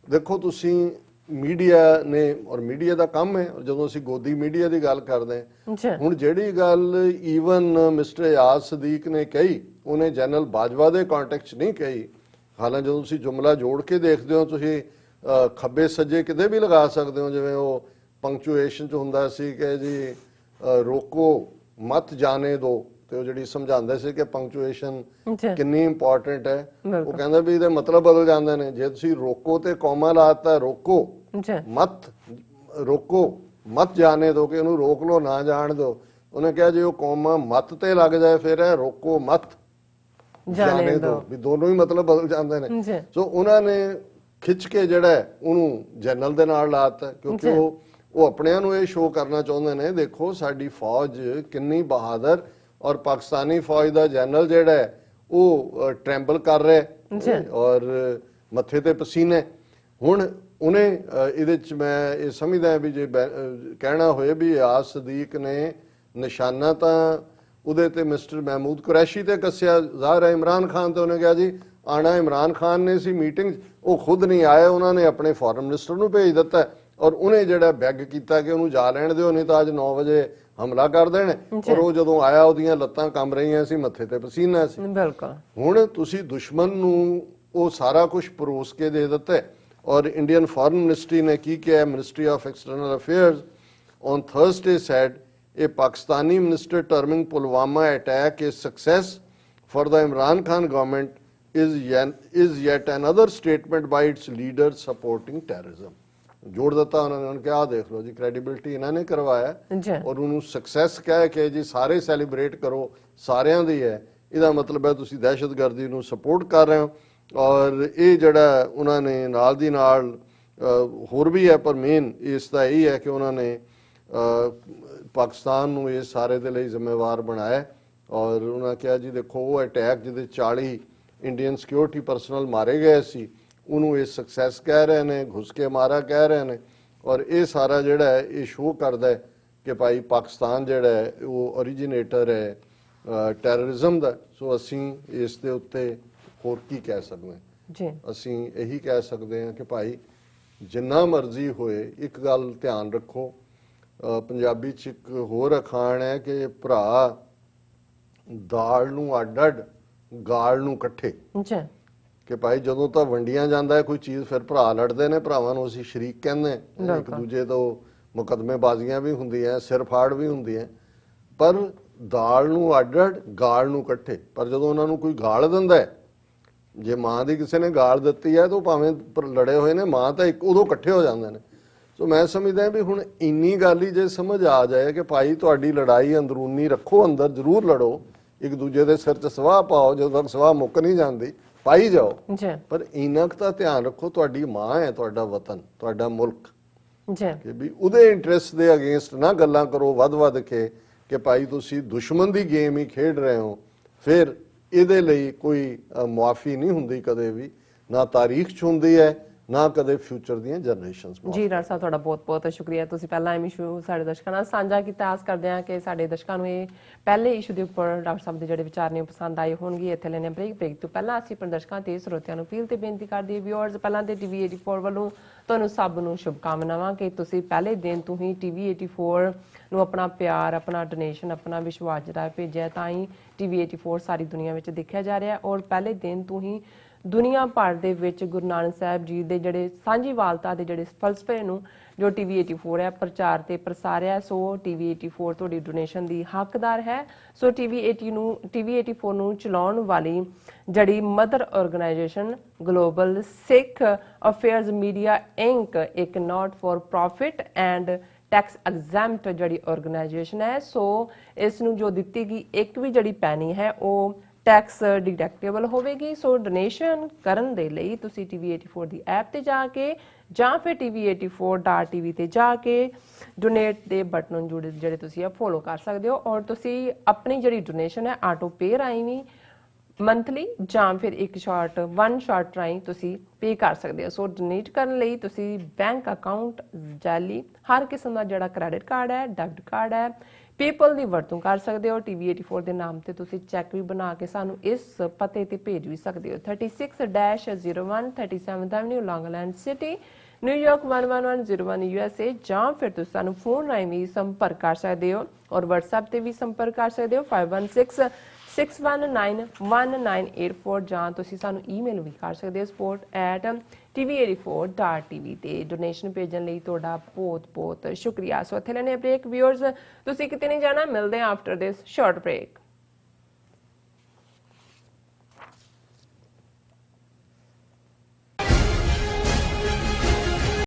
ਦੇਖੋ ਤੁਸੀਂ ਮੀਡੀਆ ਨੇ, ਔਰ ਮੀਡੀਆ ਦਾ ਕੰਮ ਹੈ, ਔਰ ਜਦੋਂ ਅਸੀਂ ਗੋਦੀ ਮੀਡੀਆ ਦੀ ਗੱਲ ਕਰਦੇ ਹਾਂ, ਹੁਣ ਜਿਹੜੀ ਗੱਲ ਈਵਨ ਮਿਸਟਰ ਇਆਜ਼ ਸਦੀਕ ਨੇ ਕਹੀ ਉਹਨੇ ਜਨਰਲ ਬਾਜਵਾ ਦੇ ਕੰਟੈਕਸਟ ਨਹੀਂ ਕਹੀ। ਹਾਲਾਂਕਿ ਜਦੋਂ ਤੁਸੀਂ ਜੁਮਲਾ ਜੋੜ ਕੇ ਦੇਖਦੇ ਹੋ ਤੁਸੀਂ ਖੱਬੇ ਸੱਜੇ ਕਿਤੇ ਵੀ ਲਗਾ ਸਕਦੇ ਹੋ, ਜਿਵੇਂ ਉਹ ਪੰਕਚੁਏਸ਼ਨ ਚ ਹੁੰਦਾ ਸੀ ਕਿ ਜੀ ਰੋਕੋ ਮਤ ਜਾਣੇ ਦੋ, ਤੇ ਉਹ ਜਿਹੜੀ ਸਮਝਾਉਂਦੇ ਸੀ ਕਿ ਪੰਕਚੁਏਸ਼ਨ ਕਿੰਨੀ ਇੰਪੋਰਟੈਂਟ ਹੈ, ਉਹ ਕਹਿੰਦਾ ਵੀ ਇਹਦੇ ਮਤਲਬ ਬਦਲ ਜਾਂਦੇ ਨੇ। ਜੇ ਤੁਸੀਂ ਰੋਕੋ ਤੇ ਕੌਮਾ ਲਾਤਾ, ਰੋਕੋ ਮਤ ਜਾਣੇ ਦੋ, ਕਿ ਉਹਨੂੰ ਰੋਕ ਲੋ ਨਾ ਜਾਣ ਦੋ। ਉਹਨੇ ਕਿਹਾ ਜੇ ਉਹ ਕੌਮਾ ਮਤ ਤੇ ਲੱਗ ਜਾਏ ਫਿਰ ਹੈ ਰੋਕੋ ਮਤ ਜਾਣੇ ਦੋ, ਵੀ ਦੋਨੋਂ ਹੀ ਮਤਲਬ ਬਦਲ ਜਾਂਦੇ ਨੇ। ਸੋ ਉਹਨਾਂ ਨੇ ਖਿੱਚ ਕੇ ਜਿਹੜਾ ਉਹਨੂੰ ਜਨਰਲ ਦੇ ਨਾਲ ਲਾਤਾ, ਕਿਉਂਕਿ ਉਹ ਆਪਣਿਆਂ ਨੂੰ ਇਹ ਸ਼ੋਅ ਕਰਨਾ ਚਾਹੁੰਦੇ ਨੇ, ਦੇਖੋ ਸਾਡੀ ਫੌਜ ਕਿੰਨੀ ਬਹਾਦਰ, ਔਰ ਪਾਕਿਸਤਾਨੀ ਫੌਜ ਦਾ ਜਨਰਲ ਜਿਹੜਾ ਹੈ ਉਹ ਟ੍ਰੈਂਬਲ ਕਰ ਰਿਹਾ ਔਰ ਮੱਥੇ ਤੇ ਪਸੀਨੇ। ਹੁਣ ਉਹਨੇ ਇਹਦੇ ਚ ਮੈਂ ਇਹ ਸਮਝਦਾ ਵੀ ਜੇ ਕਹਿਣਾ ਹੋਏ ਵੀ ਆਸ ਸਦੀਕ ਨੇ ਨਿਸ਼ਾਨਾ ਤਾਂ ਉਹਦੇ ਤੇ ਮਿਸਟਰ ਮਹਿਮੂਦ ਕੁਰੈਸ਼ੀ ਤੇ ਕੱਸਿਆ, ਜ਼ਾਹਿਰ ਹੈ ਇਮਰਾਨ ਖਾਨ ਤੇ ਉਹਨੇ ਕਿਹਾ ਜੀ ਆਣਾ ਇਮਰਾਨ ਖਾਨ ਨੇ ਸੀ ਮੀਟਿੰਗ, ਉਹ ਖੁਦ ਨਹੀਂ ਆਏ, ਉਹਨਾਂ ਨੇ ਆਪਣੇ ਫੋਰਨ ਮਿਨਿਸਟਰ ਨੂੰ ਭੇਜ ਦਿੱਤਾ ਔਰ ਉਹਨੇ ਜਿਹੜਾ ਬੈਗ ਕੀਤਾ ਕਿ ਉਹਨੂੰ ਜਾ ਲੈਣ ਦਿਓ, ਨਹੀਂ ਤਾਂ ਅੱਜ 9 ਵਜੇ ਹਮਲਾ ਕਰ ਦੇਣ। ਔਰ ਉਹ ਜਦੋਂ ਆਇਆ ਉਹਦੀਆਂ ਲੱਤਾਂ ਕੰਬ ਰਹੀਆਂ ਸੀ, ਮੱਥੇ ਤੇ ਪਸੀਨਾ ਸੀ। ਬਿਲਕੁਲ। ਹੁਣ ਤੁਸੀਂ ਦੁਸ਼ਮਣ ਨੂੰ ਉਹ ਸਾਰਾ ਕੁਝ ਪਰੋਸ ਕੇ ਦੇ ਦਿੱਤਾ। ਔਰ ਇੰਡੀਅਨ ਫੋਰਨ ਮਿਨਿਸਟਰੀ ਨੇ ਕੀ ਕਿਹਾ, ministry of external affairs on Thursday said a Pakistani minister terming Pulwama attack a success for the Imran Khan government is yet another statement by its leaders supporting terrorism. जोड़ ਦਿੱਤਾ ਉਹਨਾਂ ਨੇ, ਉਹਨਾਂ ਕਿਹਾ ਦੇਖ ਲਓ ਜੀ ਕ੍ਰੈਡੀਬਿਲਿਟੀ ਇਹਨਾਂ ਨੇ ਕਰਵਾਇਆ ਔਰ ਉਹਨੂੰ ਸਕਸੈਸ ਕਹਿ ਕੇ ਜੀ ਸਾਰੇ ਸੈਲੀਬ੍ਰੇਟ ਕਰੋ, ਸਾਰਿਆਂ ਦੀ ਹੈ, ਇਹਦਾ ਮਤਲਬ ਹੈ ਤੁਸੀਂ ਦਹਿਸ਼ਤਗਰਦੀ ਨੂੰ ਸਪੋਰਟ ਕਰ ਰਹੇ ਹੋ। ਔਰ ਇਹ ਜਿਹੜਾ ਉਹਨਾਂ ਨੇ ਨਾਲ ਦੀ ਨਾਲ ਹੋਰ ਵੀ ਹੈ, ਪਰ ਮੇਨ ਇਸ ਦਾ ਇਹ ਹੈ ਕਿ ਉਹਨਾਂ ਨੇ ਪਾਕਿਸਤਾਨ ਨੂੰ ਇਸ ਸਾਰੇ ਦੇ ਲਈ ਜ਼ਿੰਮੇਵਾਰ ਬਣਾਇਆ। ਔਰ ਉਹਨਾਂ ਕਿਹਾ ਜੀ ਦੇਖੋ ਉਹ ਅਟੈਕ ਜਿਹਦੇ 40 ਇੰਡੀਅਨ ਸਿਕਿਉਰਿਟੀ ਪਰਸਨਲ ਮਾਰੇ ਗਏ ਸੀ, ਉਹਨੂੰ ਇਹ ਸਕਸੈਸ ਕਹਿ ਰਹੇ ਨੇ, ਘੁਸ ਕੇ ਮਾਰਾ ਕਹਿ ਰਹੇ ਨੇ। ਔਰ ਇਹ ਸਾਰਾ ਜਿਹੜਾ ਹੈ ਇਹ ਸ਼ੋਅ ਕਰਦਾ ਹੈ ਕਿ ਭਾਈ ਪਾਕਿਸਤਾਨ ਜਿਹੜਾ ਹੈ ਉਹ ਓਰੀਜੀਨੇਟਰ ਹੈ ਟੈਰਰਿਜ਼ਮ ਦਾ। ਸੋ ਅਸੀਂ ਇਸ ਦੇ ਉੱਤੇ ਹੋਰ ਕੀ ਕਹਿ ਸਕਦੇ ਹਾਂ ਜੀ? ਅਸੀਂ ਇਹੀ ਕਹਿ ਸਕਦੇ ਹਾਂ ਕਿ ਭਾਈ ਜਿੰਨਾ ਮਰਜ਼ੀ ਹੋਏ, ਇੱਕ ਗੱਲ ਧਿਆਨ ਰੱਖੋ, ਪੰਜਾਬੀ ਚ ਇੱਕ ਹੋਰ ਅਖਾਣ ਹੈ ਕਿ ਭਰਾ ਦਾਲ ਨੂੰ ਅੱਡ ਅੱਡ ਗਾਲ ਨੂੰ ਇਕੱਠੇ। ਕਿ ਭਾਈ ਜਦੋਂ ਤਾਂ ਵੰਡੀਆਂ ਜਾਂਦਾ ਹੈ ਕੋਈ ਚੀਜ਼, ਫਿਰ ਭਰਾ ਲੜਦੇ ਨੇ, ਭਰਾਵਾਂ ਨੂੰ ਅਸੀਂ ਸ਼ਰੀਕ ਕਹਿੰਦੇ ਹਾਂ, ਇੱਕ ਦੂਜੇ ਤੋਂ ਮੁਕੱਦਮੇਬਾਜ਼ੀਆਂ ਵੀ ਹੁੰਦੀਆਂ, ਸਿਰ ਫਾੜ ਵੀ ਹੁੰਦੀਆਂ, ਪਰ ਦਾਲ ਨੂੰ ਅੱਡ ਅੱਡ ਗਾਲ ਨੂੰ ਇਕੱਠੇ। ਪਰ ਜਦੋਂ ਉਹਨਾਂ ਨੂੰ ਕੋਈ ਗਾਲ ਦਿੰਦਾ ਹੈ, ਜੇ ਮਾਂ ਦੀ ਕਿਸੇ ਨੇ ਗਾਲ ਦਿੱਤੀ ਹੈ ਤਾਂ ਭਾਵੇਂ ਲੜੇ ਹੋਏ ਨੇ ਮਾਂ ਤਾਂ ਉਦੋਂ ਇਕੱਠੇ ਹੋ ਜਾਂਦੇ ਨੇ। ਸੋ ਮੈਂ ਸਮਝਦਾ ਵੀ ਹੁਣ ਇੰਨੀ ਗੱਲ ਹੀ ਜੇ ਸਮਝ ਆ ਜਾਏ ਕਿ ਭਾਈ ਤੁਹਾਡੀ ਲੜਾਈ ਅੰਦਰੂਨੀ ਰੱਖੋ, ਅੰਦਰ ਜ਼ਰੂਰ ਲੜੋ, ਇੱਕ ਦੂਜੇ ਦੇ ਸਿਰ 'ਚ ਸਵਾਹ ਪਾਓ, ਜਦੋਂ ਤੱਕ ਸਵਾਹ ਮੁੱਕ ਨਹੀਂ ਜਾਂਦੀ ਪਾਈ ਜਾਓ, ਪਰ ਇੰਨਾ ਕੁ ਤਾਂ ਧਿਆਨ ਰੱਖੋ ਤੁਹਾਡੀ ਮਾਂ ਹੈ, ਤੁਹਾਡਾ ਵਤਨ, ਤੁਹਾਡਾ ਮੁਲਕ, ਕਿ ਵੀ ਉਹਦੇ ਇੰਟਰਸਟ ਦੇ ਅਗੇਂਸਟ ਨਾ ਗੱਲਾਂ ਕਰੋ ਵੱਧ ਕੇ ਕਿ ਭਾਈ ਤੁਸੀਂ ਦੁਸ਼ਮਣ ਦੀ ਗੇਮ ਹੀ ਖੇਡ ਰਹੇ ਹੋ। ਫਿਰ ਇਹਦੇ ਲਈ ਕੋਈ ਮੁਆਫੀ ਨਹੀਂ ਹੁੰਦੀ ਕਦੇ ਵੀ, ਨਾ ਤਾਰੀਖ 'ਚ ਹੁੰਦੀ ਹੈ, ਨਾ ਕਦੇ ਫਿਊਚਰ ਦੀਆਂ ਜਨਰੇਸ਼ਨਸ। ਜੀ ਡਾਕਟਰ ਸਾਹਿਬ ਤੁਹਾਡਾ ਬਹੁਤ ਬਹੁਤ ਸ਼ੁਕਰੀਆ, ਤੁਸੀਂ ਪਹਿਲਾਂ ਇਹ ਇਸ਼ੂ ਸਾਡੇ ਦਰਸ਼ਕਾਂ ਨਾਲ ਸਾਂਝਾ ਕੀਤਾ। ਆਸ ਕਰਦੇ ਹਾਂ ਕਿ ਸਾਡੇ ਦਰਸ਼ਕਾਂ ਨੂੰ ਇਹ ਪਹਿਲੇ ਇਸ਼ੂ ਦੇ ਉੱਪਰ ਡਾਕਟਰ ਸਾਹਿਬ ਦੇ ਜਿਹੜੇ ਵਿਚਾਰ ਨੇ ਪਸੰਦ ਆਏ ਹੋਣਗੇ। ਇੱਥੇ ਲੈਣੇ ਬ੍ਰੇਕ ਤੋਂ ਪਹਿਲਾਂ ਅਸੀਂ ਆਪਣੇ ਦਰਸ਼ਕਾਂ ਤੇ ਸਰੋਤਿਆਂ ਨੂੰ ਅਪੀਲ ਤੇ ਬੇਨਤੀ ਕਰਦੇ ਵਿਊਅਰਸ, ਪਹਿਲਾਂ ਤੇ TV 84 ਵੱਲੋਂ ਤੁਹਾਨੂੰ ਸਭ ਨੂੰ ਸ਼ੁਭਕਾਮਨਾਵਾਂ ਕਿ ਤੁਸੀਂ ਪਹਿਲੇ ਦਿਨ ਤੋਂ ਹੀ TV 84 ਨੂੰ ਆਪਣਾ ਪਿਆਰ, ਆਪਣਾ ਡੋਨੇਸ਼ਨ, ਆਪਣਾ ਵਿਸ਼ਵਾਸ ਜਿਹੜਾ ਭੇਜਿਆ, ਤਾਂ ਹੀ TV 84 ਸਾਰੀ ਦੁਨੀਆ ਵਿੱਚ ਦੇਖਿਆ ਜਾ ਰਿਹਾ। ਔਰ ਪਹਿਲੇ ਦਿਨ ਤੋਂ ਹੀ ਦੁਨੀਆ ਭਰ ਦੇ ਵਿੱਚ ਗੁਰੂ ਨਾਨਕ ਸਾਹਿਬ ਜੀ ਦੇ ਜਿਹੜੇ ਸਾਂਝੀਵਾਲਤਾ ਦੇ ਜਿਹੜੇ ਫਲਸਫੇ ਨੂੰ ਜੋ TV 84 ਹੈ ਪ੍ਰਚਾਰ ਤੇ ਪ੍ਰਸਾਰਿਆ। ਸੋ TV 84 ਤੁਹਾਡੀ ਡੋਨੇਸ਼ਨ ਦੀ ਹੱਕਦਾਰ ਹੈ। ਸੋ TV 84 ਨੂੰ ਚਲਾਉਣ ਵਾਲੀ ਜਿਹੜੀ ਮਦਰ ਆਰਗੇਨਾਈਜੇਸ਼ਨ ਗਲੋਬਲ ਸਿੱਖ ਅਫੇਅਰਸ ਮੀਡੀਆ ਇੰਕ ਇੱਕ not for profit and tax exempt ਜਿਹੜੀ ਆਰਗੇਨਾਈਜੇਸ਼ਨ ਹੈ। ਸੋ ਇਸ ਨੂੰ ਜੋ ਦਿੱਤੀ ਗਈ ਇੱਕ ਵੀ ਜਿਹੜੀ ਪੈਨੀ ਹੈ ਉਹ ਟੈਕਸ ਡਿਡਕਟੇਬਲ ਹੋਵੇਗੀ। ਸੋ ਡੋਨੇਸ਼ਨ ਕਰਨ ਦੇ ਲਈ ਤੁਸੀਂ TV 84 ਦੀ ਐਪ ਤੇ ਜਾ ਕੇ ਜਾਂ ਫਿਰ tv84.tv ਤੇ ਜਾ ਕੇ ਡੋਨੇਟ ਦੇ ਬਟਨ ਨੂੰ ਜਿਹੜੇ ਤੁਸੀਂ ਆ ਫੋਲੋ ਕਰ ਸਕਦੇ ਹੋ। ਔਰ ਤੁਸੀਂ ਆਪਣੀ ਜਿਹੜੀ ਡੋਨੇਸ਼ਨ ਹੈ ਆਟੋ ਪੇ ਰਾਹੀਂ ਵੀ ਮੰਥਲੀ ਜਾਂ ਫਿਰ ਵਨ ਸ਼ਾਟ ਰਾਹੀਂ ਤੁਸੀਂ ਪੇ ਕਰ ਸਕਦੇ ਹੋ। ਸੋ ਡੋਨੇਟ ਕਰਨ ਲਈ ਤੁਸੀਂ ਬੈਂਕ ਅਕਾਊਂਟ, ਜੈਲੀ, ਹਰ ਕਿਸਮ ਦਾ ਜਿਹੜਾ ਕ੍ਰੈਡਿਟ ਕਾਰਡ ਹੈ, ਡੈਬਿਟ ਕਾਰਡ ਹੈ, ਪੇਪਲ ਦੀ ਵਰਤੋਂ ਕਰ ਸਕਦੇ ਹੋ। TV 84 ਦੇ ਨਾਮ ਤੇ ਤੁਸੀਂ ਚੈੱਕ ਵੀ ਬਣਾ ਕੇ ਸਾਨੂੰ ਇਸ ਪਤੇ ਤੇ ਭੇਜ ਵੀ ਸਕਦੇ ਹੋ। 36-01 37th Avenue, Long Island City, New York 11101 USA। ਜਾਂ ਫਿਰ ਤੁਸੀਂ ਸਾਨੂੰ ਫੋਨ ਰਾਹੀਂ ਵੀ ਸੰਪਰਕ ਕਰ ਸਕਦੇ ਹੋ ਔਰ WhatsApp ਤੇ ਵੀ ਸੰਪਰਕ ਕਰ ਸਕਦੇ ਹੋ 5166191984। ਜਾਂ ਤੁਸੀਂ ਸਾਨੂੰ ਈਮੇਲ ਵੀ ਕਰ ਸਕਦੇ ਹੋ support@tv84.tv ਤੇ। ਡੋਨੇਸ਼ਨ ਭੇਜਣ ਲਈ ਤੁਹਾਡਾ ਬਹੁਤ ਬਹੁਤ ਸ਼ੁਕਰੀਆ। ਸੋ ਇੱਥੇ ਲੈਣੇ ਬ੍ਰੇਕ ਵਿਊਅਰਸ, ਤੁਸੀਂ ਕਿਤੇ ਨਹੀਂ ਜਾਣਾ, ਮਿਲਦੇ ਹਾਂ ਆਫਟਰ ਦਿਸ ਸ਼ਾਰਟ ਬ੍ਰੇਕ।